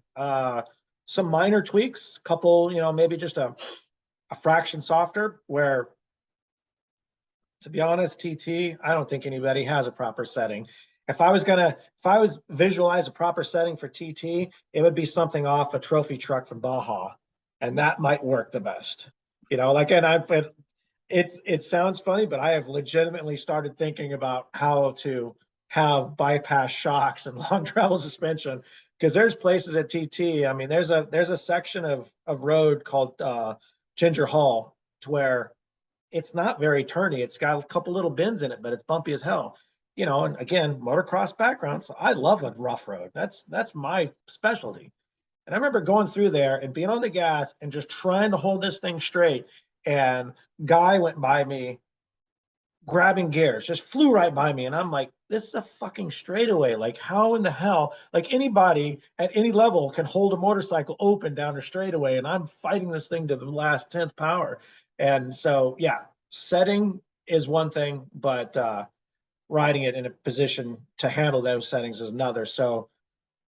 Some minor tweaks, couple, you know, maybe just a fraction softer, where, to be honest, TT, I don't think anybody has a proper setting. If I was visualize a proper setting for TT, it would be something off a trophy truck from Baja, and that might work the best. You know, like, and it sounds funny, but I have legitimately started thinking about how to have bypass shocks and long travel suspension, because there's places at TT. I mean, there's a section of road called Ginger Hall, to where it's not very turny. It's got a couple little bends in it, but it's bumpy as hell. You know, and again, motocross background, so I love a rough road. That's my specialty. And I remember going through there and being on the gas and just trying to hold this thing straight. And guy went by me grabbing gears, just flew right by me. And I'm like, this is a fucking straightaway. Like, how in the hell, like, anybody at any level can hold a motorcycle open down a straightaway, and I'm fighting this thing to the last 10th power. And so, yeah, setting is one thing, but riding it in a position to handle those settings is another. So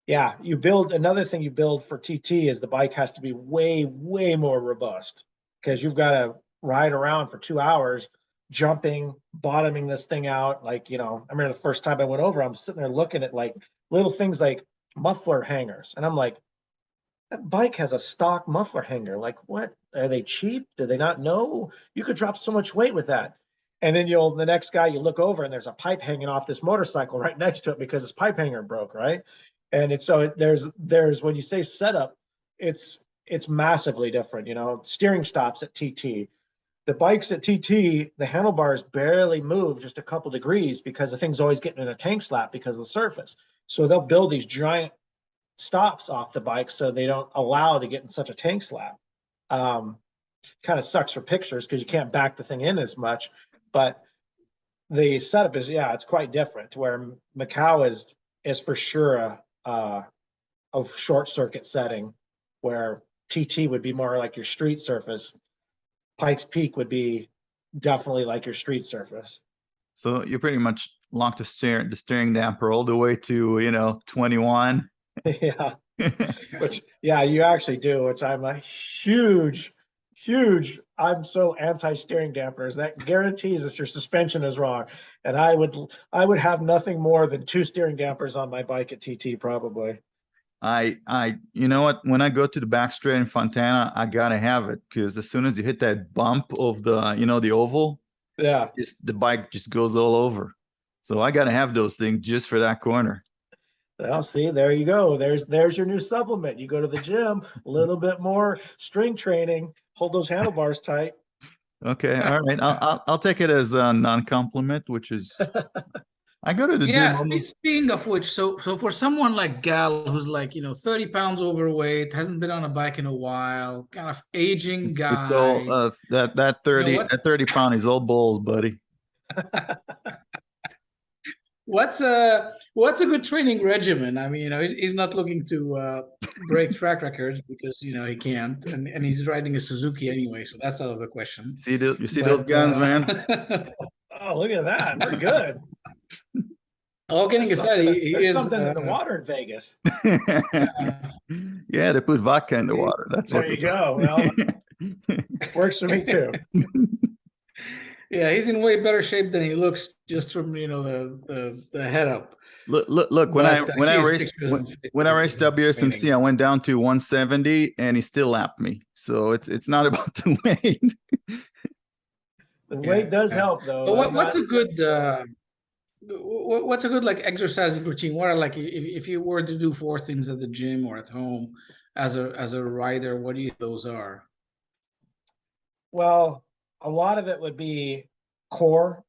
yeah, another thing you build for TT is the bike has to be way, way more robust, because you've got to ride around for 2 hours, jumping, bottoming this thing out. Like, you know, I remember the first time I went over, I'm sitting there looking at like little things like muffler hangers. And I'm like, that bike has a stock muffler hanger. Like, what? Are they cheap? Do they not know? You could drop so much weight with that. And then the next guy, you look over and there's a pipe hanging off this motorcycle right next to it because his pipe hanger broke, right? And there's when you say setup, it's massively different. You know, steering stops at TT. The bikes at TT, the handlebars barely move just a couple degrees because the thing's always getting in a tank slap because of the surface. So they'll build these giant stops off the bike so they don't allow to get in such a tank slap. Kind of sucks for pictures because you can't back the thing in as much. But the setup is, yeah, it's quite different, to where Macau is is for sure a short circuit setting, where TT would be more like your street surface. Pikes Peak would be definitely like your street surface. So you pretty much locked the steering damper all the way to 21. Yeah. Which, yeah, you actually do, which I'm a huge, I'm so anti-steering dampers. That guarantees that your suspension is wrong. And I would have nothing more than 2 steering dampers on my bike at TT probably. You know what? When I go to the back straight in Fontana, I gotta have it, because as soon as you hit that bump of the oval, Yeah. the bike just goes all over. So I gotta have those things just for that corner. Well, see, there you go. There's your new supplement. You go to the gym, a little bit more string training, hold those handlebars tight. Okay, all right. I'll take it as a non-compliment, which is I go to the Yeah, gym. speaking of which, so for someone like Gal, who's like 30 pounds overweight, hasn't been on a bike in a while, kind of aging It's all guy, that you know 30 pound is all bulls, buddy. what's a good training regimen? I mean, he's not looking to break track records, because he can't, and he's riding a Suzuki anyway, so that's out of the question. You see those guns, man? Oh, look at that. We're good. All kidding aside, he There's is something in the water in Vegas. Yeah, they put vodka in the water. That's There what. you go. Well, works for me too. Yeah, he's in way better shape than he looks, just from the head up. Look. When I raced WSMC, training. I went down to 170, and he still lapped me. So it's not about the weight. The weight does help, though. But what's a good like exercising routine? What are, like, if you were to do 4 things at the gym or at home as a rider, what do you think those are? Well, a lot of it would be core,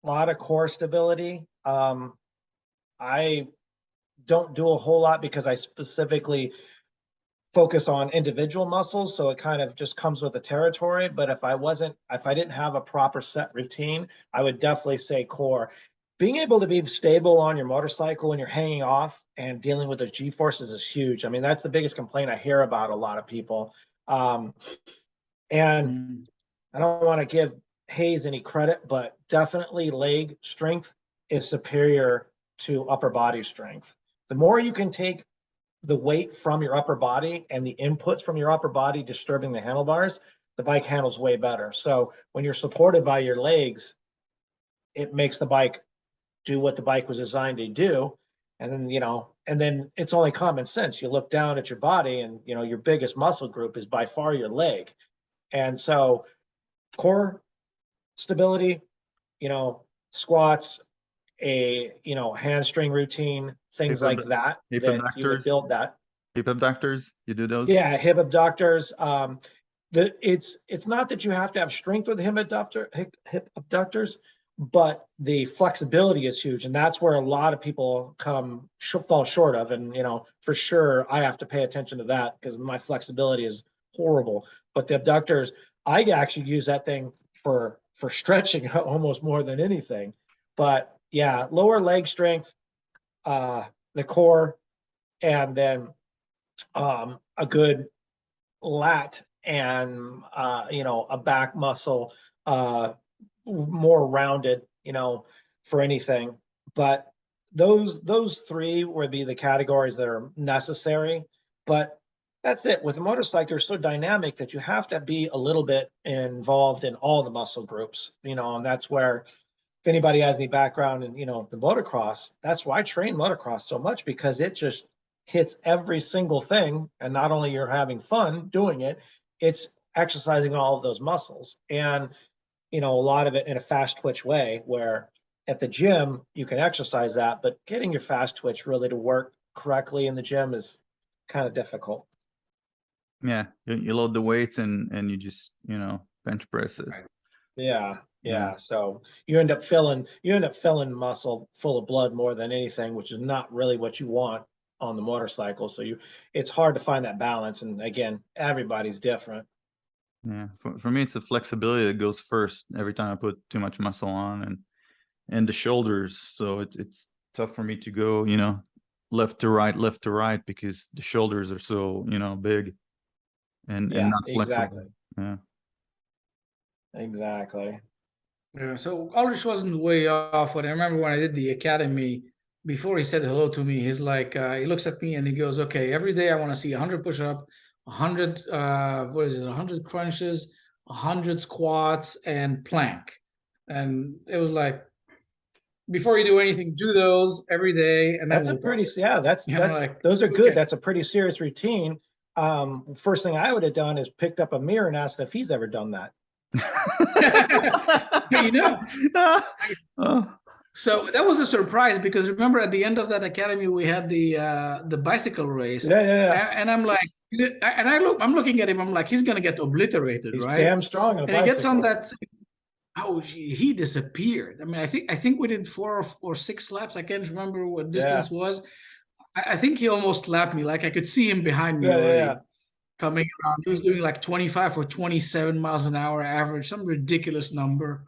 a lot of core stability. I don't do a whole lot because I specifically focus on individual muscles, so it kind of just comes with the territory. But if I didn't have a proper set routine, I would definitely say core. Being able to be stable on your motorcycle when you're hanging off and dealing with those G-forces is huge. I mean, that's the biggest complaint I hear about a lot of people. And I don't want to give Hayes any credit, but definitely leg strength is superior to upper body strength. The more you can take the weight from your upper body and the inputs from your upper body disturbing the handlebars, the bike handles way better. So when you're supported by your legs, it makes the bike do what the bike was designed to do. And then it's only common sense. You look down at your body, and your biggest muscle group is by far your leg. And so core stability, squats, a hamstring routine, things like that, hip that you would abductors. build that. Hip abductors, you do those? Yeah, hip abductors. It's not that you have to have strength with hip abductors, but the flexibility is huge, and that's where a lot of people fall short of. And for sure, I have to pay attention to that because my flexibility is horrible. But the abductors, I actually use that thing for stretching almost more than anything. But yeah, lower leg strength, the core, and then a good lat and a back muscle, more rounded, for anything. But those 3 would be the categories that are necessary. But that's it. With a motorcycle, you're so dynamic that you have to be a little bit involved in all the muscle groups, and that's where, if anybody has any background in, the motocross, that's why I train motocross so much, because it just hits every single thing. And not only you're having fun doing it, it's exercising all of those muscles. And, a lot of it in a fast twitch way, where at the gym, you can exercise that, but getting your fast twitch really to work correctly in the gym is kind of difficult. Yeah, you load the weights and you just bench press it. Yeah. So you end up filling muscle full of blood more than anything, which is not really what you want on the motorcycle. So it's hard to find that balance. And again, everybody's different. Yeah, for me, it's the flexibility that goes first every time I put too much muscle on, and the shoulders. So it's tough for me to go, you know, left to right because the shoulders are so, you know, big and not flexible. Exactly. Yeah. Exactly. Yeah, so Aldrich wasn't way off. But I remember when I did the academy, before he said hello to me, he's like, he looks at me and he goes, "Okay, every day I want to see 100 push-up, 100, 100 crunches, 100 squats, and plank." And it was like, before you do anything, do those every day, and That's a pretty, that's like, those are good. okay. That's a pretty serious routine. First thing I would have done is picked up a mirror and asked if he's ever done that. You know. So that was a surprise, because remember at the end of that academy we had the bicycle race. Yeah. And I'm like, I'm looking at him, I'm like, he's gonna get obliterated, He's right? damn strong on a and he gets on bicycle. that thing. Oh, he disappeared. I mean, I think we did 4 or 6 laps. I can't remember what distance was. I think he almost lapped me. Like I could see him behind me already. Coming around. He was doing like 25 or 27 miles an hour average, some ridiculous number.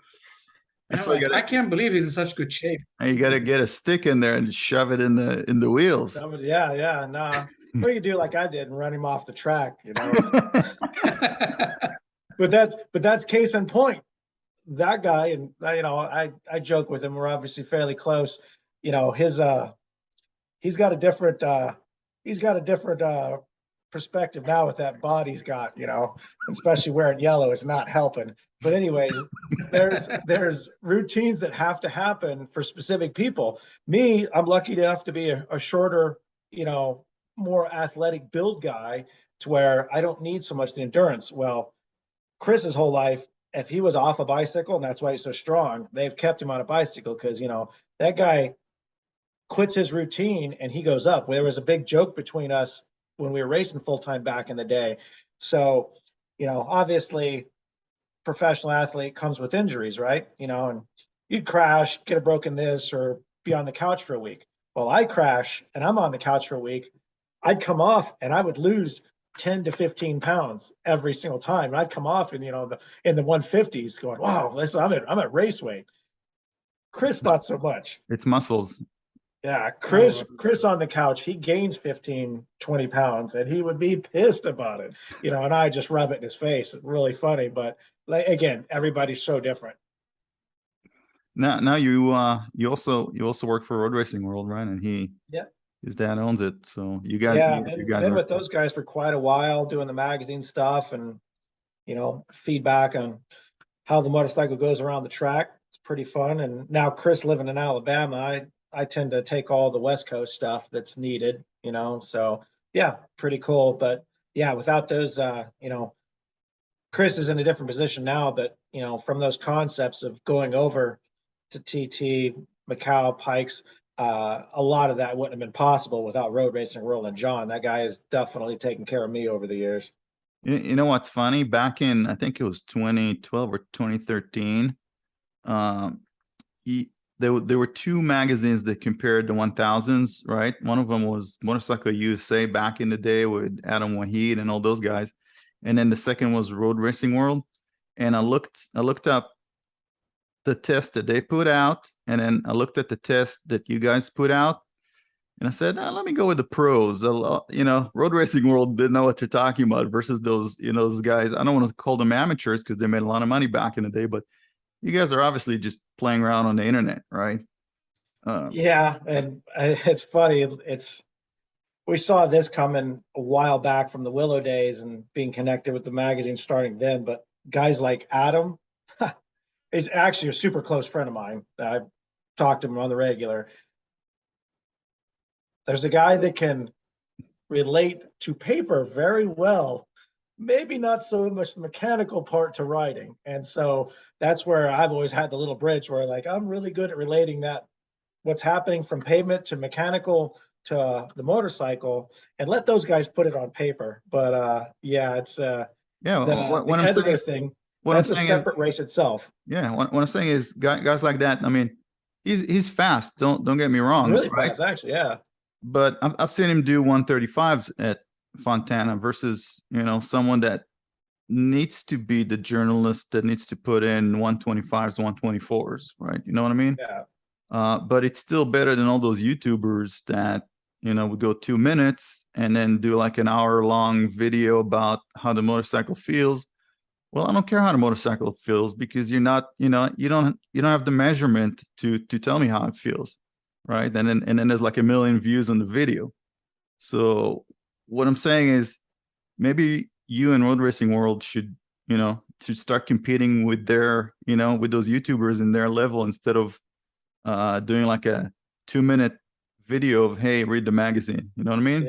And That's I'm why like, I can't believe he's in such good shape. you got to get a stick in there and shove it in the wheels. Yeah. Nah. Or you do like I did and run him off the track, you know. But that's case in point. That guy, and you know, I joke with him. We're obviously fairly close. You know, he's got a different perspective now with that body he's got, you know, especially wearing yellow is not helping. But anyways, there's routines that have to happen for specific people. Me, I'm lucky enough to be a shorter, you know, more athletic build guy to where I don't need so much the endurance. Well, Chris's whole life, if he was off a bicycle, and that's why he's so strong, they've kept him on a bicycle because, you know, that guy quits his routine and he goes up. There was a big joke between us when we were racing full-time back in the day. So, you know, obviously professional athlete comes with injuries, right? You know, and you'd crash, get a broken this, or be on the couch for a week. Well, I crash and I'm on the couch for a week. I'd come off and I would lose 10 to 15 pounds every single time. And I'd come off and, you know, in the 150s going, wow, listen, I'm at race weight. Chris, not so much. It's muscles. Yeah, Chris on the couch, he gains 15, 20 pounds and he would be pissed about it, you know, and I just rub it in his face. It's really funny, but like, again, everybody's so different. Now you also work for Road Racing World, right? And his dad owns it. So you guys, been with those guys for quite a while, doing the magazine stuff and, you know, feedback on how the motorcycle goes around the track. It's pretty fun. And now Chris living in Alabama, I tend to take all the West Coast stuff that's needed, you know, so yeah, pretty cool. But yeah, without those, you know, Chris is in a different position now, but, you know, from those concepts of going over to TT, Macau, Pikes, a lot of that wouldn't have been possible without Road Racing World and John. That guy has definitely taken care of me over the years. You know what's funny? Back in, I think it was 2012 or 2013, there were 2 magazines that compared the 1000s, right? One of them was Motorcycle USA back in the day with Adam Wahid and all those guys. And then the second was Road Racing World. And I looked up the test that they put out, and then I looked at the test that you guys put out, and I said, let me go with the pros. You know, Road Racing World didn't know what they're talking about versus those, you know, those guys. I don't want to call them amateurs because they made a lot of money back in the day, but you guys are obviously just playing around on the internet, right? Yeah, and it's funny. We saw this coming a while back from the Willow days and being connected with the magazine starting then. But guys like Adam is actually a super close friend of mine. I talked to him on the regular. There's a guy that can relate to paper very well, maybe not so much the mechanical part to riding. And so that's where I've always had the little bridge where like, I'm really good at relating that what's happening from pavement to mechanical to the motorcycle and let those guys put it on paper. But yeah, it's the editor thing. That's a separate race itself. Yeah. What I'm saying is guys like that. I mean, he's fast. Don't get me wrong. Really fast, actually. Yeah. But I've seen him do 135s at Fontana versus, you know, someone that needs to be the journalist that needs to put in 125s, 124s, right? You know what I mean? Yeah. But it's still better than all those YouTubers that, would go 2 minutes and then do like an hour-long video about how the motorcycle feels. Well, I don't care how the motorcycle feels, because you're not, you don't have the measurement to tell me how it feels, right? And then there's like 1 million views on the video. So what I'm saying is, maybe you and Road Racing World should start competing with their, with those YouTubers in their level, instead of doing like a 2-minute video of, hey, read the magazine. You know what I mean?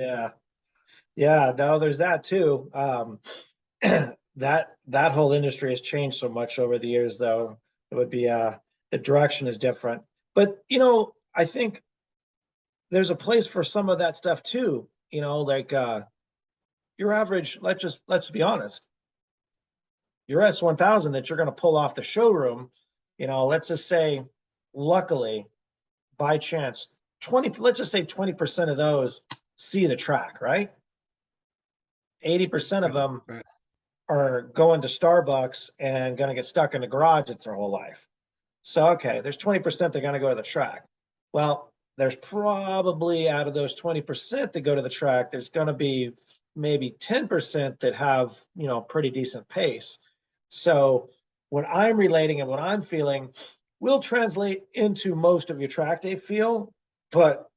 Yeah, no, there's that too. That whole industry has changed so much over the years, though. It would be the direction is different. But I think there's a place for some of that stuff too. Like your average, let's be honest, your S1000 that you're going to pull off the showroom, let's just say, luckily, by chance, let's just say 20% of those see the track, right? 80% of them are going to Starbucks and going to get stuck in the garage. It's their whole life. So, okay, there's 20% they're going to go to the track. Well, there's probably, out of those 20% that go to the track, there's going to be maybe 10% that have, pretty decent pace. So what I'm relating and what I'm feeling will translate into most of your track day feel, but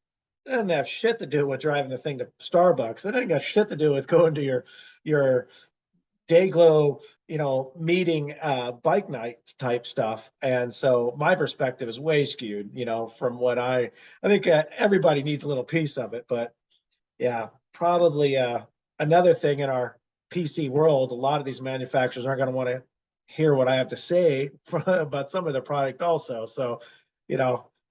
it doesn't have shit to do with driving the thing to Starbucks. It ain't got shit to do with going to your Dayglow, meeting, bike night type stuff. And so my perspective is way skewed, from what I think everybody needs a little piece of it. But yeah, probably another thing in our PC world, a lot of these manufacturers aren't going to want to hear what I have to say about some of their product also. So,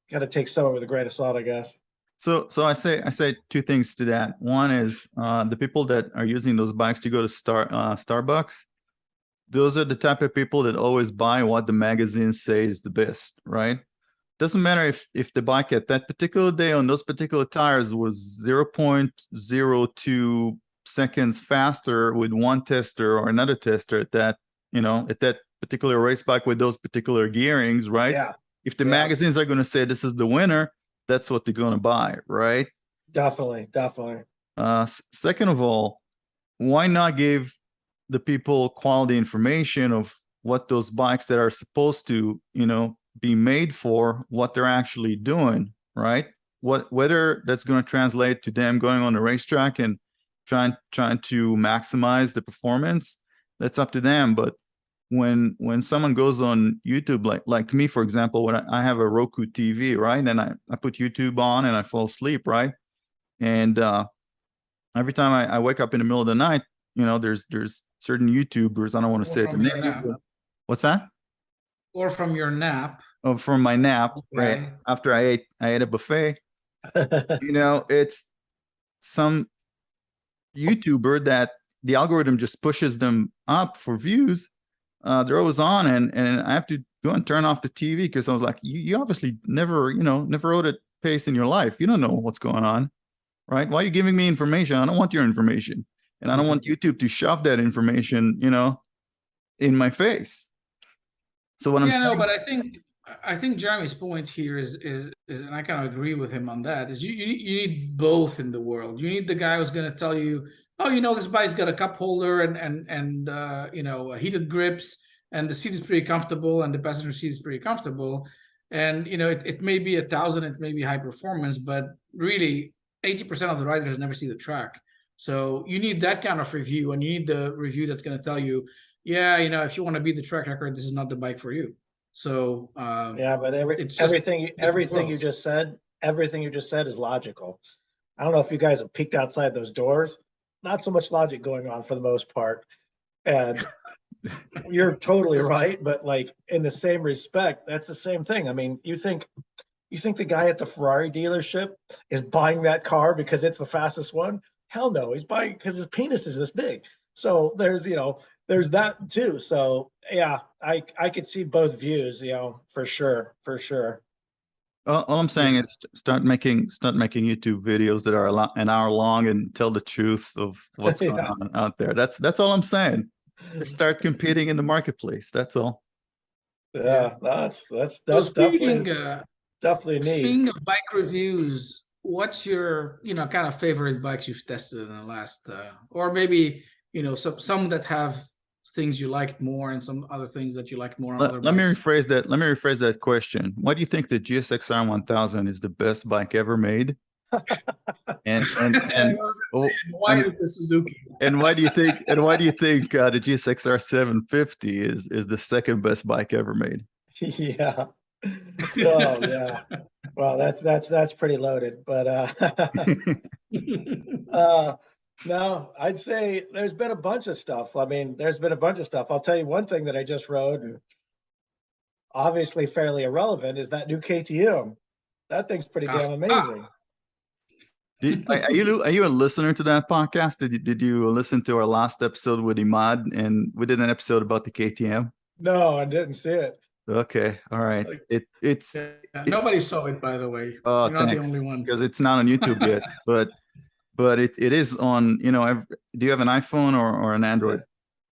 got to take some of it with a grain of salt, I guess. So I say two things to that. One is the people that are using those bikes to go to Starbucks, those are the type of people that always buy what the magazine says is the best, right? Doesn't matter if the bike at that particular day on those particular tires was 0.02 seconds faster with one tester or another tester at that, at that particular race bike with those particular gearings, right? Yeah. If the magazines are going to say this is the winner, that's what they're going to buy, right? Definitely. Second of all, why not give the people quality information of what those bikes that are supposed to, be made for, what they're actually doing, right? Whether that's going to translate to them going on the racetrack and trying to maximize the performance, that's up to them. But when someone goes on YouTube, like me, for example, when I have a Roku TV, right, and I put YouTube on and I fall asleep, right, and every time I wake up in the middle of the night, there's certain YouTubers, I don't want to say the name. What's that? Or from your nap. Oh, from my nap, Okay. right after I ate a buffet. It's some YouTuber that the algorithm just pushes them up for views. They're always on, and I have to go and turn off the TV because I was like, you obviously never rode at pace in your life. You don't know what's going on, right? Why are you giving me information? I don't want your information, and I don't want YouTube to shove that information, in my face. So what I'm saying, but I think Jeremy's point here is and I kind of agree with him on that, is you need both in the world. You need the guy who's going to tell you, oh, this bike's got a cup holder and heated grips, and the seat is pretty comfortable, and the passenger seat is pretty comfortable, and it may be 1,000, it may be high performance, but really 80% of the riders never see the track. So you need that kind of review, and you need the review that's going to tell you, yeah, if you want to beat the track record, this is not the bike for you. So yeah, but everything you just said is logical. I don't know if you guys have peeked outside those doors. Not so much logic going on for the most part, and you're totally right. But like in the same respect, that's the same thing. I mean, you think the guy at the Ferrari dealership is buying that car because it's the fastest one? Hell no, he's buying because his penis is this big. So there's that too. So yeah, I could see both views, for sure. All I'm saying is start making YouTube videos that are an hour long and tell the truth of what's going on out there. That's all I'm saying. Just start competing in the marketplace. That's all. Yeah, that's so definitely. definitely a need. Speaking of bike reviews, what's your, kind of favorite bikes you've tested in the last, or maybe, some that have things you liked more and some other things that you liked more on other Let me bikes? rephrase that. Let me rephrase that question. Why do you think the GSXR 1000 is the best bike ever made? And I was oh, saying, why is the Suzuki? and why do you think the GSXR 750 is the second best bike ever made? Yeah. Well, yeah. Well, that's pretty loaded, but no, I'd say there's been a bunch of stuff. I mean, there's been a bunch of stuff. I'll tell you one thing that I just rode, and obviously fairly irrelevant, is that new KTM. That thing's pretty damn amazing. Are you a listener to that podcast? Did you listen to our last episode with Imad, and we did an episode about the KTM? No, I didn't see it. Okay, all right. It's nobody saw it, by the way. Oh, You're not the thanks, only one. because it's not on YouTube yet. But it is on. Do you have an iPhone or an Android?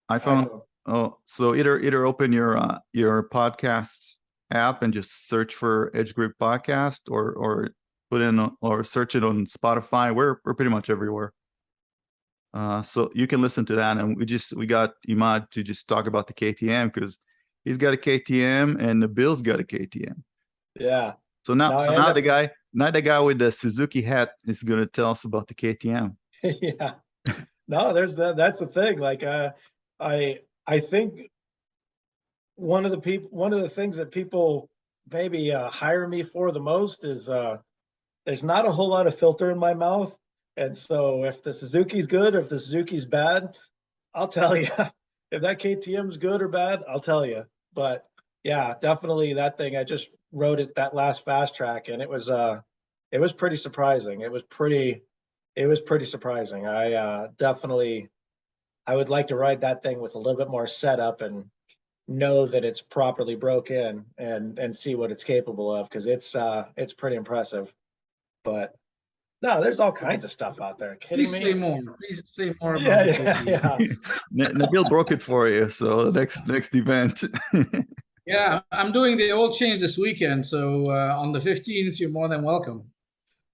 Yeah. iPhone. Oh, so either open your podcasts app and just search for Edge Grip Podcast, or put in or search it on Spotify. We're pretty much everywhere. So you can listen to that, and we got Imad to just talk about the KTM, because he's got a KTM and Bill's got a KTM. Yeah. So now the guy with the Suzuki hat is going to tell us about the KTM. Yeah. No, that's the thing. Like, I think one of the things that people maybe hire me for the most is there's not a whole lot of filter in my mouth. And so if the Suzuki's good or if the Suzuki's bad, I'll tell you. If that KTM's good or bad, I'll tell you. But yeah, definitely that thing. I just rode it that last fast track, and it was pretty surprising. It was pretty surprising. I would like to ride that thing with a little bit more setup and know that it's properly broke in and see what it's capable of, because it's pretty impressive. But no, there's all kinds of stuff out there. Kidding me? Please say more about Yeah. Nabil broke it for you, so next event. Yeah, I'm doing the oil change this weekend, so on the 15th, you're more than welcome.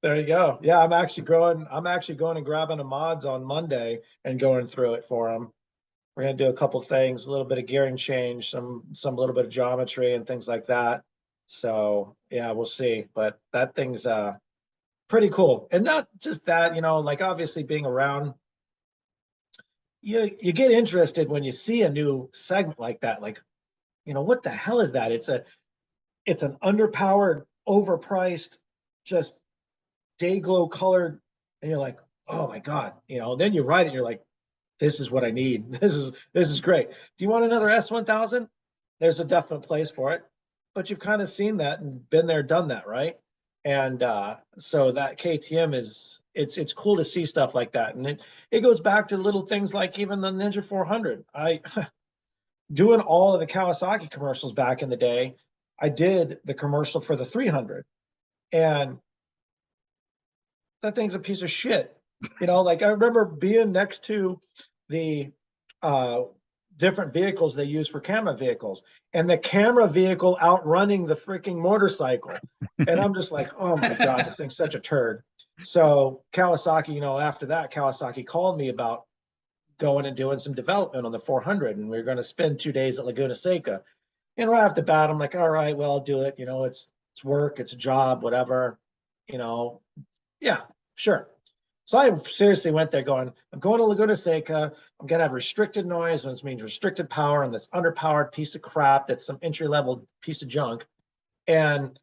There you go. Yeah, I'm actually going and grabbing the mods on Monday and going through it for them. We're gonna do a couple things, a little bit of gearing change, some little bit of geometry and things like that. So yeah, we'll see. But that thing's pretty cool. And not just that, like obviously being around, you get interested when you see a new segment like that. Like, what the hell is that? It's an underpowered, overpriced, just day glow colored, and you're like, oh my God, then you ride it, you're like, this is what I need. This is great. Do you want another S1000? There's a definite place for it, but you've kind of seen that and been there, done that, right? And so that KTM it's cool to see stuff like that. And it goes back to little things like even the Ninja 400. I doing all of the Kawasaki commercials back in the day, I did the commercial for the 300, and that thing's a piece of shit. Like I remember being next to the different vehicles they use for camera vehicles, and the camera vehicle outrunning the freaking motorcycle. And I'm just like, oh my God, this thing's such a turd. So Kawasaki, after that, Kawasaki called me about going and doing some development on the 400, and we were going to spend 2 days at Laguna Seca. And right off the bat, I'm like, all right, well, I'll do it. It's work, it's a job, whatever. Yeah, sure. So I seriously went there going, I'm going to Laguna Seca. I'm going to have restricted noise, which means restricted power on this underpowered piece of crap that's some entry-level piece of junk. And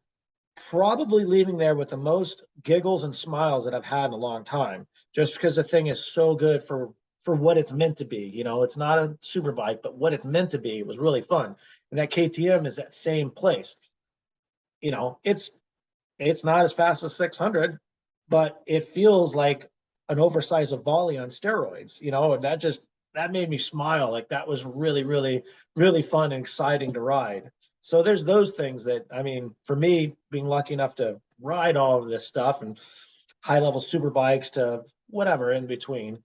probably leaving there with the most giggles and smiles that I've had in a long time, just because the thing is so good for what it's meant to be. It's not a super bike, but what it's meant to be, it was really fun. And that KTM is that same place. It's not as fast as 600, but it feels like an oversized Volley on steroids, and that made me smile. Like that was really, really, really fun and exciting to ride. So there's those things that, for me, being lucky enough to ride all of this stuff and high level super bikes to whatever in between,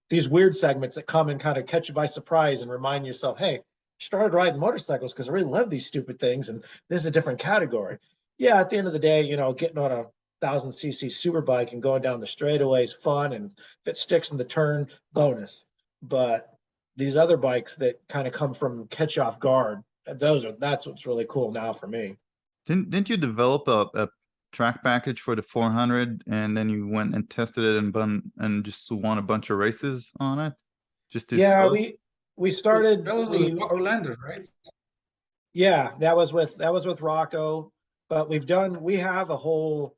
these weird segments that come and kind of catch you by surprise and remind yourself, hey, I started riding motorcycles because I really love these stupid things, and this is a different category. yeah, at the end of the day, getting on a 1,000cc super bike and going down the straightaway is fun. And if it sticks in the turn, bonus. But these other bikes that kind of come from catch off guard, that's what's really cool now for me. Didn't you develop a track package for the 400 and then you went and tested it and just won a bunch of races on it? Just to Yeah, slow? we started That was with Rocco Lander, right? Yeah, that was with Rocco, but we have a whole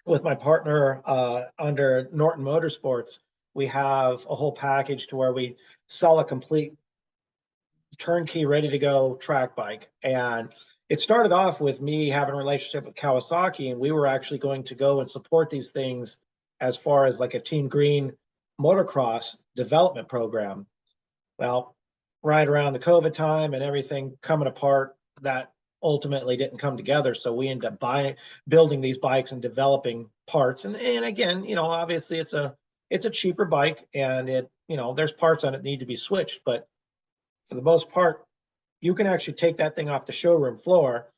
with my partner under Norton Motorsports, we have a whole package to where we sell a complete turnkey ready to go track bike. And it started off with me having a relationship with Kawasaki, and we were actually going to go and support these things as far as like a Team Green motocross development program. Well, right around the COVID time and everything coming apart, that ultimately didn't come together. So we ended up building these bikes and developing parts. And again, obviously it's a cheaper bike, and there's parts on it that need to be switched. But for the most part, you can actually take that thing off the showroom floor,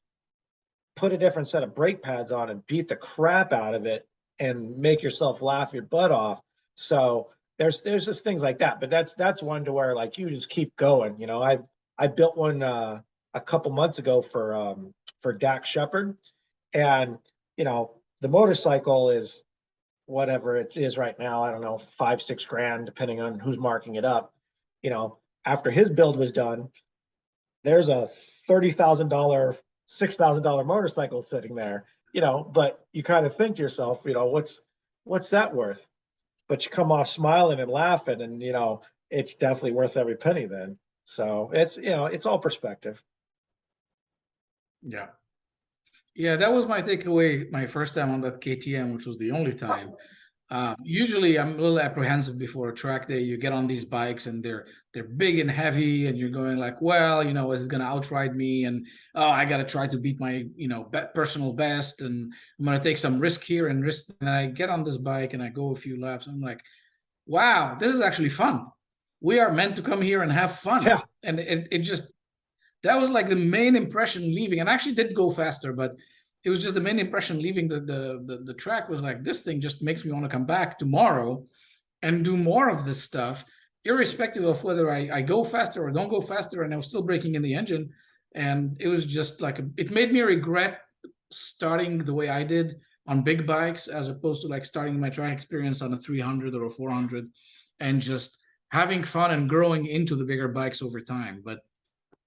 put a different set of brake pads on, and beat the crap out of it and make yourself laugh your butt off. So there's just things like that. But that's one to where like you just keep going. I built one a couple months ago for Dak Shepard, and the motorcycle is whatever it is right now. I don't know, $5-6 grand, depending on who's marking it up. After his build was done, there's a $30,000, $6,000 motorcycle sitting there, but you kind of think to yourself, what's that worth? But you come off smiling and laughing, and, it's definitely worth every penny then. So it's all perspective. Yeah. Yeah, that was my takeaway my first time on that KTM, which was the only time. Usually I'm a little apprehensive before a track day. You get on these bikes and they're big and heavy, and you're going like, well, is it going to outride me? And I got to try to beat my personal best, and I'm going to take some risk here and risk. And I get on this bike and I go a few laps. I'm like, wow, this is actually fun. We are meant to come here and have fun. Yeah. And it just, that was like the main impression leaving. And I actually did go faster, but it was just the main impression leaving the track was like, this thing just makes me want to come back tomorrow and do more of this stuff, irrespective of whether I go faster or don't go faster. And I was still breaking in the engine. And it was just like, it made me regret starting the way I did on big bikes, as opposed to like starting my track experience on a 300 or a 400 and just having fun and growing into the bigger bikes over time. But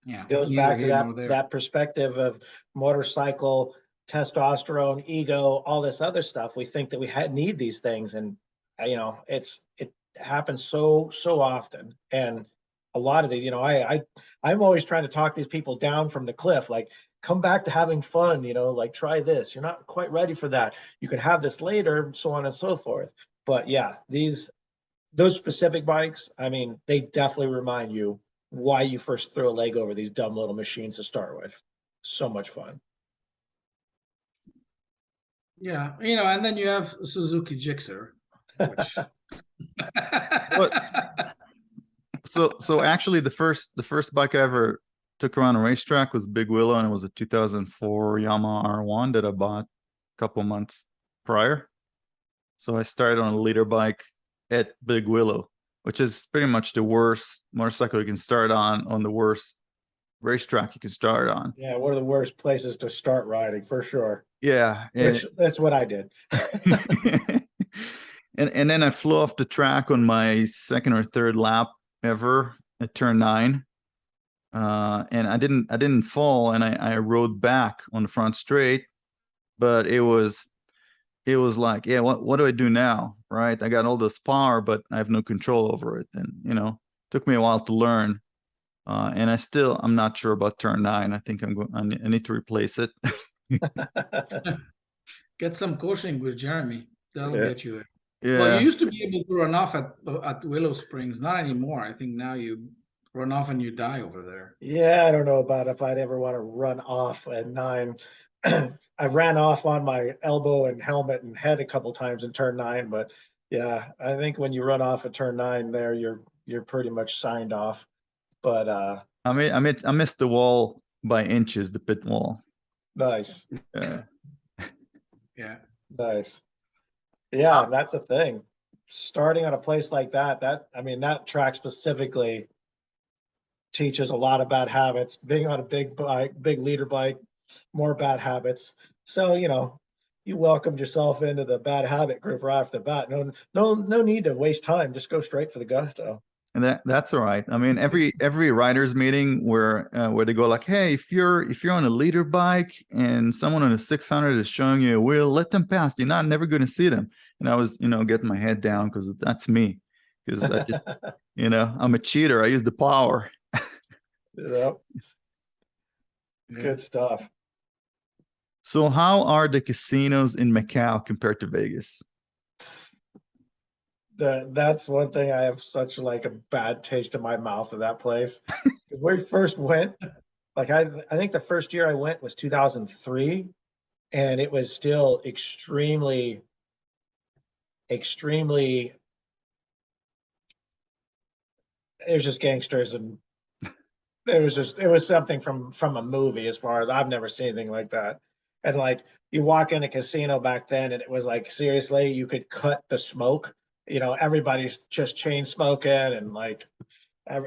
yeah, Goes back to that perspective of motorcycle, testosterone, ego, all this other stuff. We think that we need these things, and it happens so often. And a lot of these, I'm always trying to talk these people down from the cliff, like, come back to having fun, like, try this. You're not quite ready for that. You can have this later, so on and so forth. But yeah, those specific bikes, I mean, they definitely remind you why you first threw a leg over these dumb little machines to start with. So much fun. Yeah, and then you have Suzuki Gixxer, which So actually the first bike I ever took around a racetrack was Big Willow, and it was a 2004 Yamaha R1 that I bought a couple months prior. So I started on a liter bike at Big Willow, which is pretty much the worst motorcycle you can start on the worst racetrack you can start on. Yeah, one of the worst places to start riding for sure. Yeah. Which that's what I did. and then I flew off the track on my second or third lap ever at turn 9. And I didn't fall, and I rode back on the front straight, but it was like, yeah, what do I do now? Right? I got all this power, but I have no control over it. And took me a while to learn. And I'm not sure about turn 9. I think I need to replace it. Get some coaching with Jeremy. That'll get you there. Yeah. Well, you used to be able to run off at Willow Springs. Not anymore. I think now you run off and you die over there. Yeah, I don't know about if I'd ever want to run off at 9. I ran off on my elbow and helmet and head a couple times in turn 9, but yeah, I think when you run off at turn 9 there, you're pretty much signed off. But I missed the wall by inches, the pit wall. Nice. Yeah. Yeah. Nice. Yeah, that's the thing. Starting at a place like that, I mean, that track specifically teaches a lot of bad habits. Being on a big bike, big leader bike, more bad habits. So, you welcomed yourself into the bad habit group right off the bat. No need to waste time. Just go straight for the gusto. And that's all right. I mean, every riders meeting where they go like, hey, if you're on a leader bike and someone on a 600 is showing you a wheel, let them pass. You're not never going to see them. And I was, getting my head down because that's me. Because I just, I'm a cheater. I use the power. Yep. Yeah. Good stuff. So how are the casinos in Macau compared to Vegas? That's one thing I have such like a bad taste in my mouth of that place. When we first went, like I think the first year I went was 2003, and it was still extremely it was just gangsters, and it was something from a movie. As far as I've never seen anything like that. And like you walk in a casino back then, and it was like seriously, you could cut the smoke. Everybody's just chain smoking, and like, I'm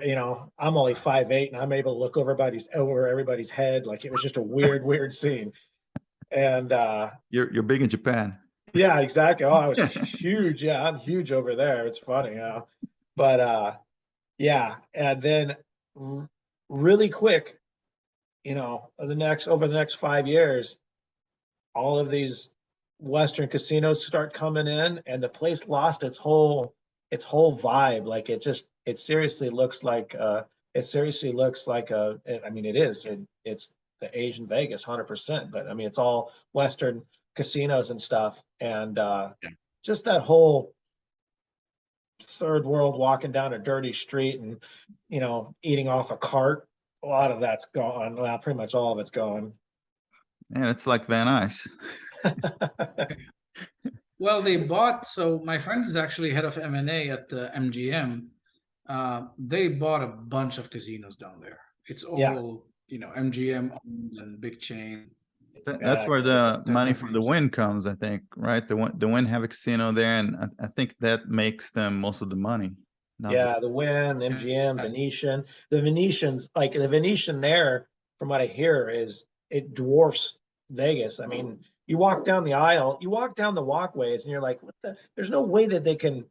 only 5'8", and I'm able to look over everybody's head. Like it was just a weird scene. And You're big in Japan. yeah, exactly. Oh, I was huge. Yeah, I'm huge over there. It's funny, but yeah, and then really quick, over the next 5 years, all of these Western casinos start coming in, and the place lost its whole vibe. Like it seriously looks like I mean, it's the Asian Vegas 100%, but I mean, it's all Western casinos and stuff. And just that whole third world, walking down a dirty street and, eating off a cart, a lot of that's gone. Well, pretty much all of it's gone. And it's like Van Nuys. Well, so my friend is actually head of M&A at the MGM. They bought a bunch of casinos down there. It's all, MGM owned and big chain. That's where the money from the Wynn comes, I think, right? The Wynn have a casino there, and I think that makes them most of the money. Yeah, the Wynn, MGM, Venetian. The Venetians, like the Venetian there, from what I hear, it dwarfs Vegas. I mean, you walk down the aisle, you walk down the walkways, and you're like, there's no way that they can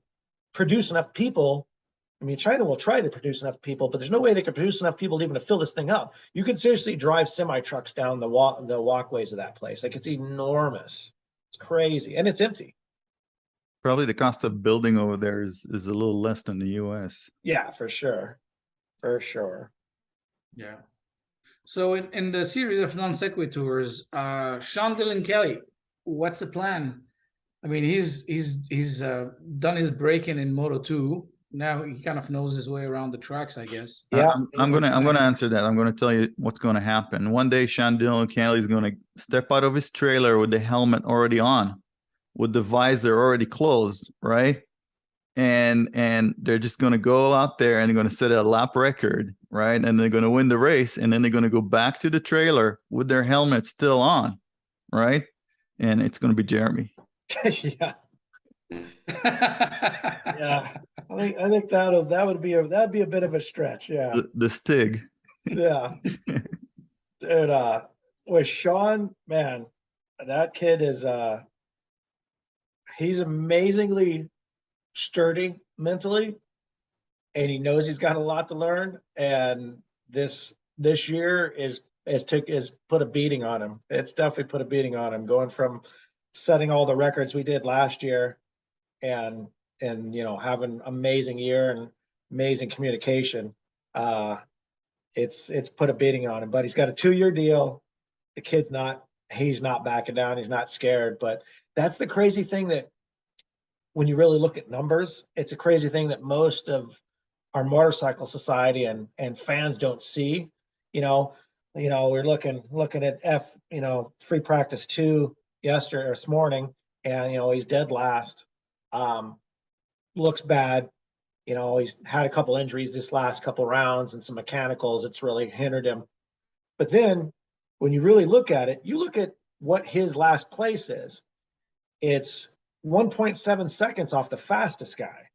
produce enough people. I mean, China will try to produce enough people, but there's no way they can produce enough people even to fill this thing up. You could seriously drive semi trucks down the walkways of that place. Like it's enormous. It's crazy, and it's empty. Probably the cost of building over there is a little less than the US. Yeah, for sure. For sure. Yeah. So in the series of non sequiturs, Sean Dillon Kelly, what's the plan? I mean, he's done his break-in in Moto2. Now he kind of knows his way around the tracks, I guess. Yeah, I'm gonna answer that. I'm gonna tell you what's gonna happen. One day, Sean Dillon Kelly is gonna step out of his trailer with the helmet already on, with the visor already closed, right? And they're just gonna go out there and they're gonna set a lap record, right? And they're gonna win the race, and then they're gonna go back to the trailer with their helmet still on, right? And it's gonna be Jeremy. Yeah. Yeah. I think that'd be a bit of a stretch. Yeah. The Stig. Yeah. Dude, with Sean, man, that kid is he's amazingly sturdy mentally, and he knows he's got a lot to learn. And this year is put a beating on him. It's definitely put a beating on him, going from setting all the records we did last year and having amazing year and amazing communication. It's put a beating on him, but he's got a 2-year deal. The kid's he's not backing down. He's not scared. But that's the crazy thing, that when you really look at numbers, it's a crazy thing that most of our motorcycle society and fans don't see. We're looking at free practice 2 yesterday or this morning, and he's dead last. Looks bad. He's had a couple injuries this last couple rounds and some mechanicals. It's really hindered him. But then when you really look at it, you look at what his last place is. It's 1.7 seconds off the fastest guy.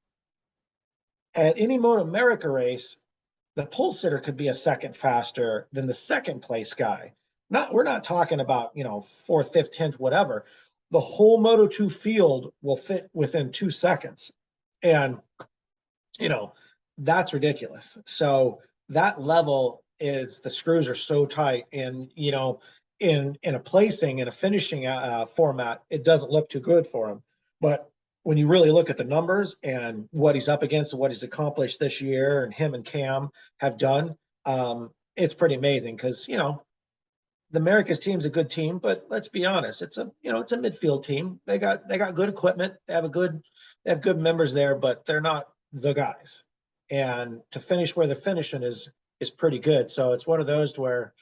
At any Moto America race, the pole sitter could be a second faster than the second place guy. We're not talking about, you know, 4th, 5th, 10th, whatever. The whole Moto2 field will fit within 2 seconds. And, you know, that's ridiculous. So that level is, the screws are so tight. And, you know, in a placing, in a finishing format, it doesn't look too good for him. But when you really look at the numbers and what he's up against and what he's accomplished this year, and him and Cam have done, it's pretty amazing. Because, you know, the America's team's a good team, but let's be honest, it's a midfield team. They got good equipment. They have good members there, but they're not the guys. And to finish where they're finishing is pretty good. So it's one of those where,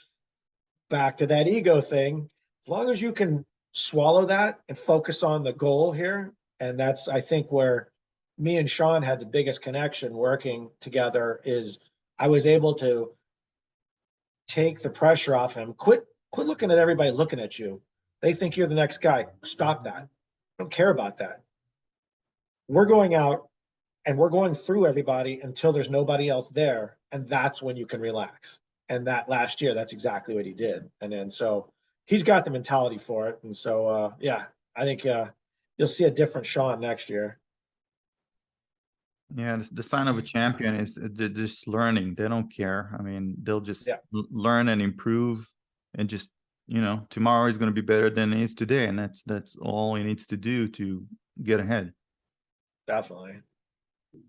back to that ego thing, as long as you can swallow that and focus on the goal here. And that's, I think, where me and Sean had the biggest connection working together, is I was able to take the pressure off him. Quit looking at everybody looking at you. They think you're the next guy. Stop that. I don't care about that. We're going out and we're going through everybody until there's nobody else there. And that's when you can relax. And that last year, that's exactly what he did. And then, so he's got the mentality for it. And so, yeah, I think you'll see a different Sean next year. Yeah, the sign of a champion is they're just learning. They don't care. I mean, they'll just learn and improve, and just, you know, tomorrow is going to be better than it is today, and that's all he needs to do to get ahead. Definitely.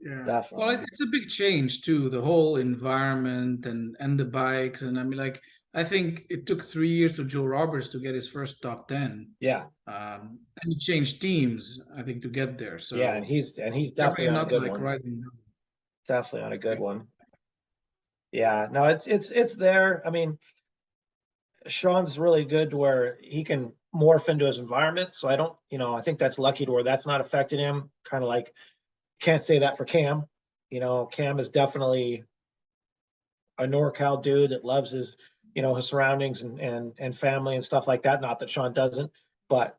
Yeah. Definitely. Well, it's a big change too, the whole environment and the bikes. And I mean, like, I think it took 3 years to Joe Roberts to get his first top 10. Yeah. And he changed teams, I think, to get there. So yeah, and he's definitely on a not good like one. riding. Definitely on a good one. Yeah, no, it's there. I mean, Sean's really good to where he can morph into his environment. So I don't, you know, I think that's lucky to where that's not affecting him. Kind of like, can't say that for Cam. You know, Cam is definitely a NorCal dude that loves his, you know, his surroundings and family and stuff like that. Not that Sean doesn't, but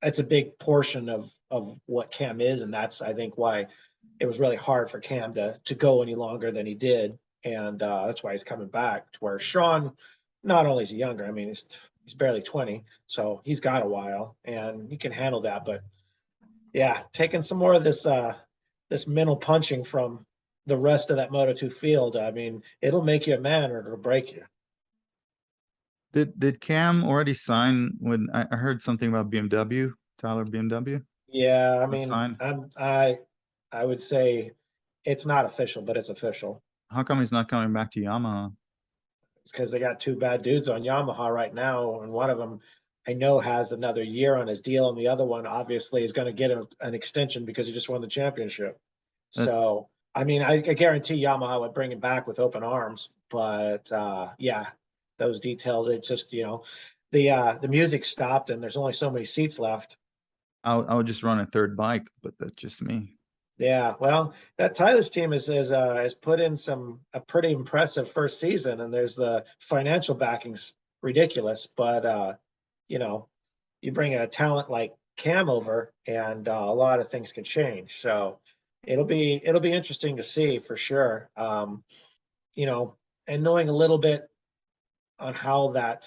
it's a big portion of what Cam is, and that's, I think, why it was really hard for Cam to go any longer than he did, and that's why he's coming back. To where Sean, not only is he younger, I mean, he's barely 20, so he's got a while and he can handle that. But yeah, taking some more of this mental punching from the rest of that Moto2 field, I mean, it'll make you a man or it'll break you. Did Cam already sign? When I heard something about BMW, Tyler BMW? Yeah, I mean, Sign? I would say it's not official, but it's official. How come he's not coming back to Yamaha? It's because they got 2 bad dudes on Yamaha right now, and one of them I know has another year on his deal, and the other one obviously is going to get an extension because he just won the championship. So, I mean, I guarantee Yamaha would bring him back with open arms, but yeah, those details, it's just, you know, the music stopped and there's only so many seats left. I would just run a third bike, but that's just me. Yeah, well, that Tyler's team has put in a pretty impressive first season, and there's the financial backing's ridiculous. But you know, you bring a talent like Cam over, and a lot of things can change. So it'll be interesting to see for sure. You know, and knowing a little bit on how that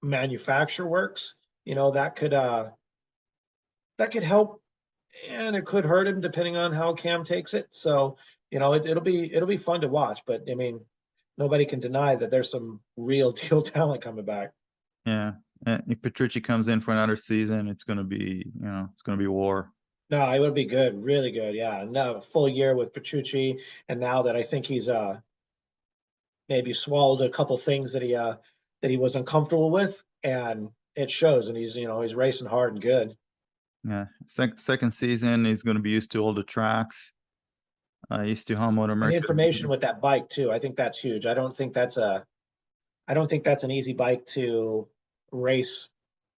manufacture works, you know, that could help, and it could hurt him depending on how Cam takes it. So, you know, it'll be fun to watch. But I mean, nobody can deny that there's some real deal talent coming back. Yeah, and if Petrucci comes in for another season, it's gonna be, you know, it's gonna be war. No, it would be good, really good. Yeah, no, full year with Petrucci, and now that I think he's maybe swallowed a couple things that he was uncomfortable with, and it shows. And he's, you know, he's racing hard and good. Yeah, second season, he's going to be used to all the tracks. Used to home motor. And the information with that bike too, I think that's huge. I don't think that's an easy bike to race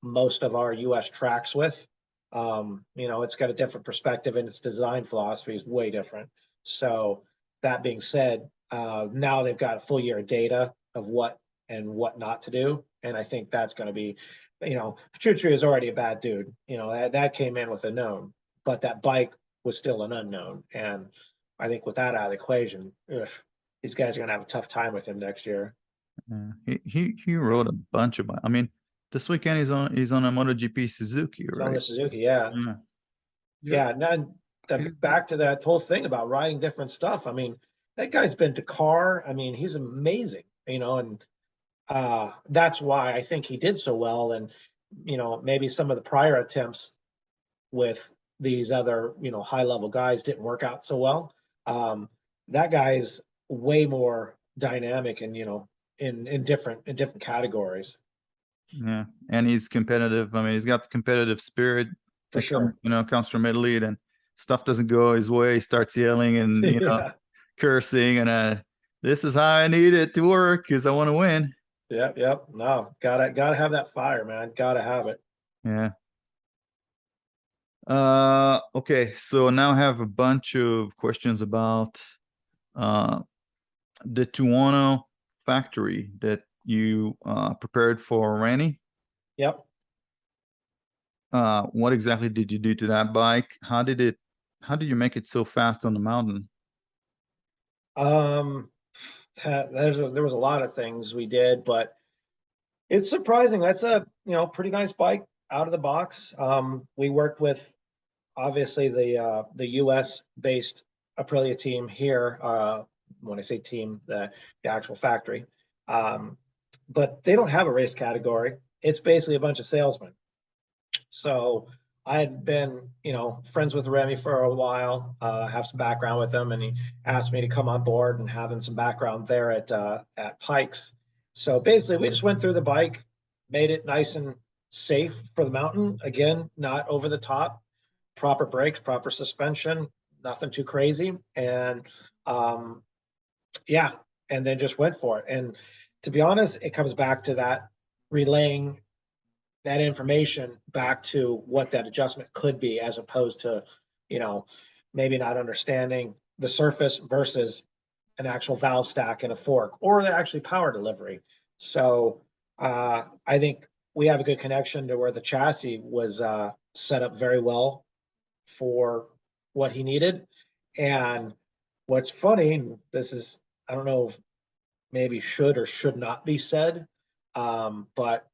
most of our U.S. tracks with. You know, it's got a different perspective, and its design philosophy is way different. So that being said, now they've got a full year of data of what and what not to do. And I think that's going to be, Choo is already a bad dude. That came in with a known, but that bike was still an unknown. And I think with that out of the equation, these guys are going to have a tough time with him next year. Yeah. He rode a bunch of. I mean, this weekend he's on a MotoGP Suzuki, It's right? on the Suzuki, yeah. Yeah. And then back to that whole thing about riding different stuff. I mean, that guy's been to car. I mean, he's amazing, and that's why I think he did so well. And, maybe some of the prior attempts with these other, high level guys didn't work out so well. That guy's way more dynamic and, in different categories. Yeah, and he's competitive. I mean, he's got the competitive spirit For sure. Comes from Italy, and stuff doesn't go his way. He starts yelling and Yeah. cursing, and this is how I need it to work because I want to win. Yep. No, gotta have that fire, man. Gotta have it. Yeah. Okay, so now I have a bunch of questions about the Tuono factory that you prepared for Ranny. Yep. What exactly did you do to that bike? How did you make it so fast on the mountain? There was a lot of things we did, but it's surprising. That's a pretty nice bike out of the box. We worked with obviously the US based Aprilia team here. When I say team, the actual factory. But they don't have a race category. It's basically a bunch of salesmen. So I had been, friends with Remy for a while, have some background with him, and he asked me to come on board and having some background there at Pikes. So basically, we just went through the bike, made it nice and safe for the mountain. Again, not over the top, proper brakes, proper suspension, nothing too crazy, and and then just went for it. And to be honest, it comes back to that relaying that information back to what that adjustment could be, as opposed to, maybe not understanding the surface versus an actual valve stack and a fork, or the actually power delivery. So I think we have a good connection to where the chassis was set up very well for what he needed. And what's funny, this is, I don't know if maybe should or should not be said, but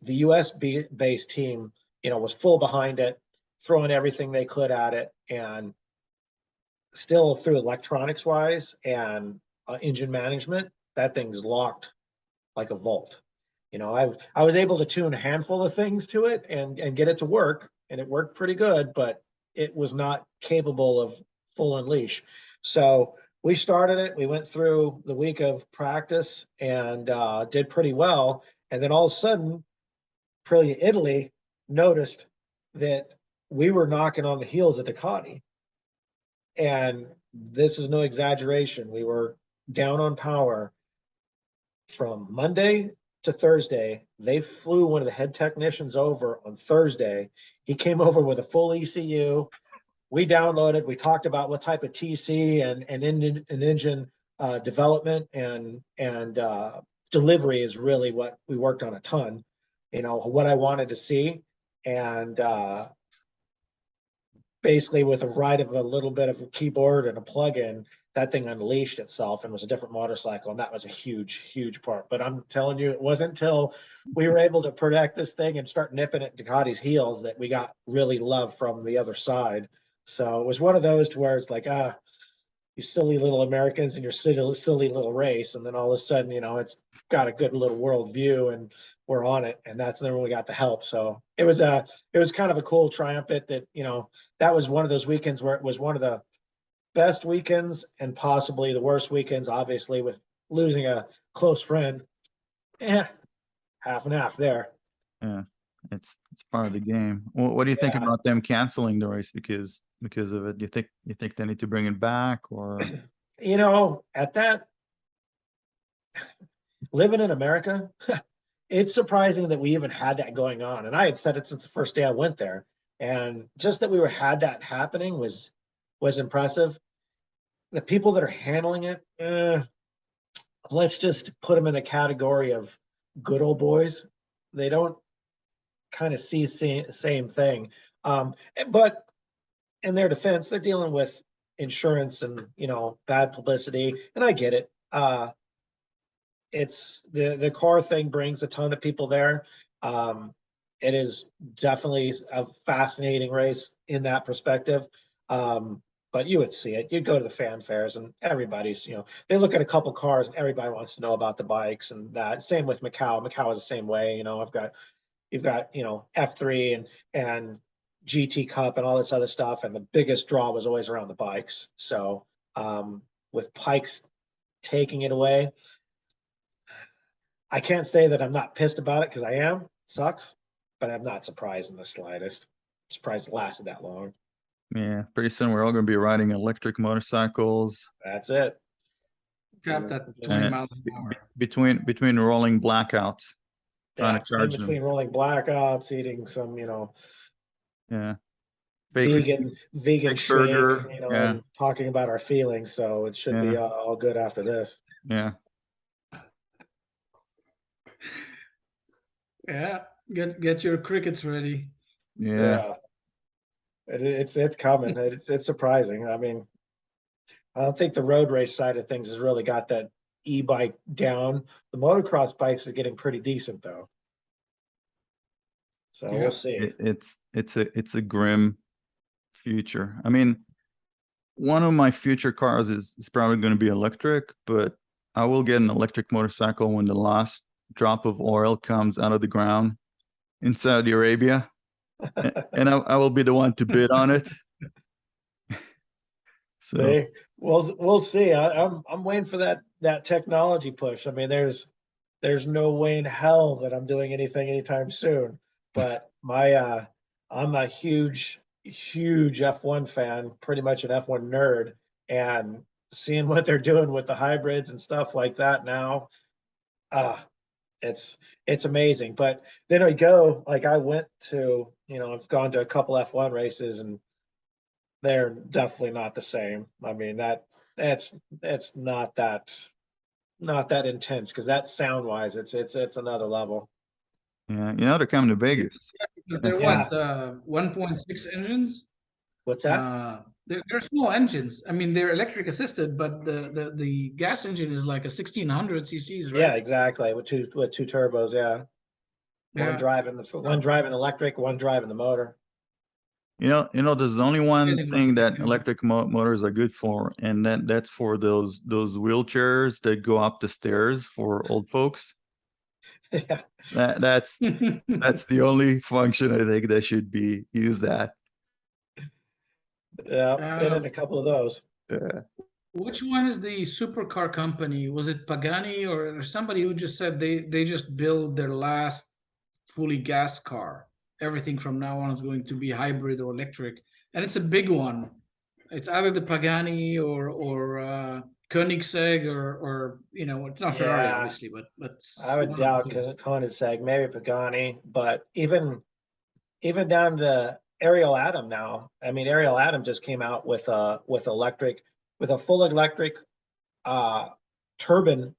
the US based team, was full behind it, throwing everything they could at it, and still through electronics wise and engine management, that thing's locked like a vault. I was able to tune a handful of things to it and get it to work, and it worked pretty good, but it was not capable of full unleash. So we started it. We went through the week of practice and did pretty well. And then all of a sudden, Aprilia Italy noticed that we were knocking on the heels of Ducati. And this is no exaggeration. We were down on power from Monday to Thursday. They flew one of the head technicians over on Thursday. He came over with a full ECU. We downloaded, we talked about what type of TC and engine development and delivery is really what we worked on a ton, what I wanted to see. And basically with a ride of a little bit of a keyboard and a plug-in, that thing unleashed itself and was a different motorcycle. And that was a huge, huge part. But I'm telling you, it wasn't until we were able to protect this thing and start nipping at Ducati's heels that we got really love from the other side. So it was one of those to where it's like, you silly little Americans and your silly little race. And then all of a sudden, it's got a good little world view and we're on it. And that's when we got the help. So it was kind of a cool triumphant that, that was one of those weekends where it was one of the best weekends and possibly the worst weekends, obviously, with losing a close friend. Half and half there. Yeah, it's part of the game. What do you think about them canceling the race because of it? You think they need to bring it back, or at that, living in America, it's surprising that we even had that going on. And I had said it since the first day I went there, and just that we had that happening was impressive. The people that are handling it, let's just put them in the category of good old boys. They don't kind of see the same thing. But in their defense, they're dealing with insurance and, you know, bad publicity, and I get it. It's the car thing brings a ton of people there. It is definitely a fascinating race in that perspective. But you would see it. You'd go to the fan fairs and everybody's, you know, they look at a couple cars and everybody wants to know about the bikes and that. Same with Macau. Macau is the same way. You know, you've got, you know, F3 and GT Cup and all this other stuff. And the biggest draw was always around the bikes. So with Pikes taking it away, I can't say that I'm not pissed about it because I am. It sucks, but I'm not surprised in the slightest. I'm surprised it lasted that long. Yeah, pretty soon we're all going to be riding electric motorcycles. That's it. Capped at 20 miles an hour. Between rolling blackouts, trying to charge in between rolling blackouts, eating some, you know, vegan shake, burger, you know, and talking about our feelings. So it should be all good after this. Yeah. Yeah, get your crickets ready. Yeah. It's coming. It's surprising. I mean, I don't think the road race side of things has really got that e-bike down. The motocross bikes are getting pretty decent though. So we'll see. It's a grim future. I mean, one of my future cars is probably going to be electric, but I will get an electric motorcycle when the last drop of oil comes out of the ground in Saudi Arabia. And I will be the one to bid on it. So we'll see. I'm waiting for that technology push. I mean, there's no way in hell that I'm doing anything anytime soon. But I'm a huge F1 fan, pretty much an F1 nerd, and seeing what they're doing with the hybrids and stuff like that now, it's amazing. But then I go, like I went to, you know, I've gone to a couple F1 races and they're definitely not the same. I mean, that's not that intense because that sound wise, it's another level. Yeah, you know, they're coming to Vegas. They're what, 1.6 engines? What's that? There's no engines. I mean, they're electric assisted, but the gas engine is like a 1600 cc's, right? Yeah, exactly. With two turbos. Yeah. One driving electric, one driving the motor. You know, there's only one thing that electric motors are good for, and that's for those wheelchairs that go up the stairs for old folks. Yeah. That's the only function I think that should be used at. Yeah, been in a couple of those. Yeah. Which one is the supercar company? Was it Pagani or somebody who just said they just build their last fully gas car? Everything from now on is going to be hybrid or electric, and it's a big one. It's either the Pagani or Koenigsegg or you know, it's not Ferrari obviously, but I would doubt Koenigsegg, maybe Pagani, but even down to Ariel Adam now. I mean, Ariel Adam just came out with a full electric turbine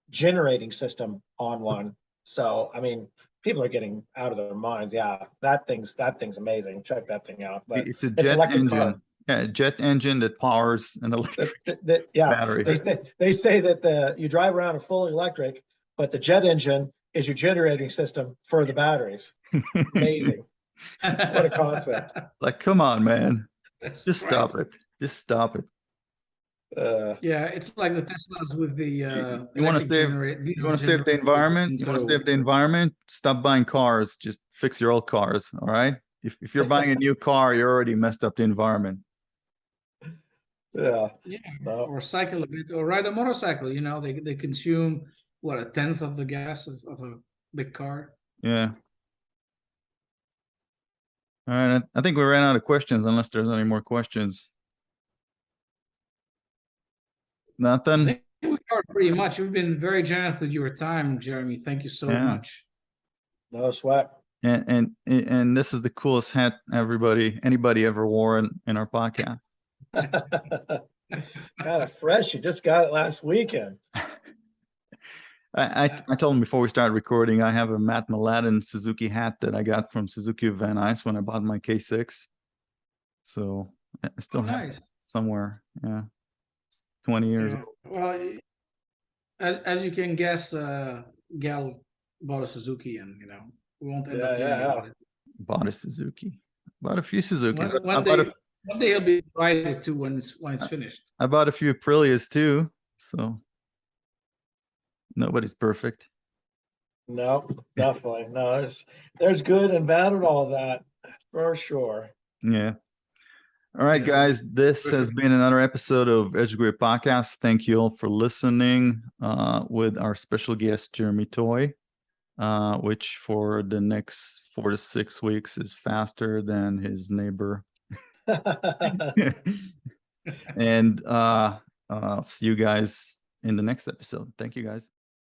generating system on one. So I mean, people are getting out of their minds. Yeah, that thing's amazing. Check that thing out. But it's a jet engine. Car. Yeah, jet engine that powers an electric battery. They say that you drive around a fully electric, but the jet engine is your generating system for the batteries. Amazing. What a concept. Like, come on, man. Just stop it. Just stop it. Yeah, it's like the Teslas with the you want to save the environment. You want to save the environment. Stop buying cars. Just fix your old cars. All right. If you're buying a new car, you already messed up the environment. Yeah. Or cycle a bit, or ride a motorcycle. You know, they consume what, 1/10 of the gas of a big car. Yeah. All right. I think we ran out of questions, unless there's any more questions. Nothing. I think we covered pretty much. You've been very generous with your time, Jeremy. Thank you so much. No sweat. And this is the coolest hat anybody ever wore in our podcast. Kind of fresh. You just got it last weekend. I told him before we started recording, I have a Matt Mladen Suzuki hat that I got from Suzuki of Van Nuys when I bought my K6. So I still have Nice. it somewhere. Yeah. It's 20 years Yeah. old. Well, as you can guess, Gal bought a Suzuki, and we won't end up hearing about it. Bought a Suzuki. Bought a few Suzukis. One day he'll be riding it too when it's finished. I bought a few Aprilias too. So nobody's perfect. No, definitely. No, there's good and bad and all that for sure. Yeah. All right, Yeah. guys. This has been another episode of Edge Grip Podcast. Thank you all for listening with our special guest, Jeremy Toye, which for the next 4 to 6 weeks is faster than his neighbor. And I'll see you guys in the next episode. Thank you, guys.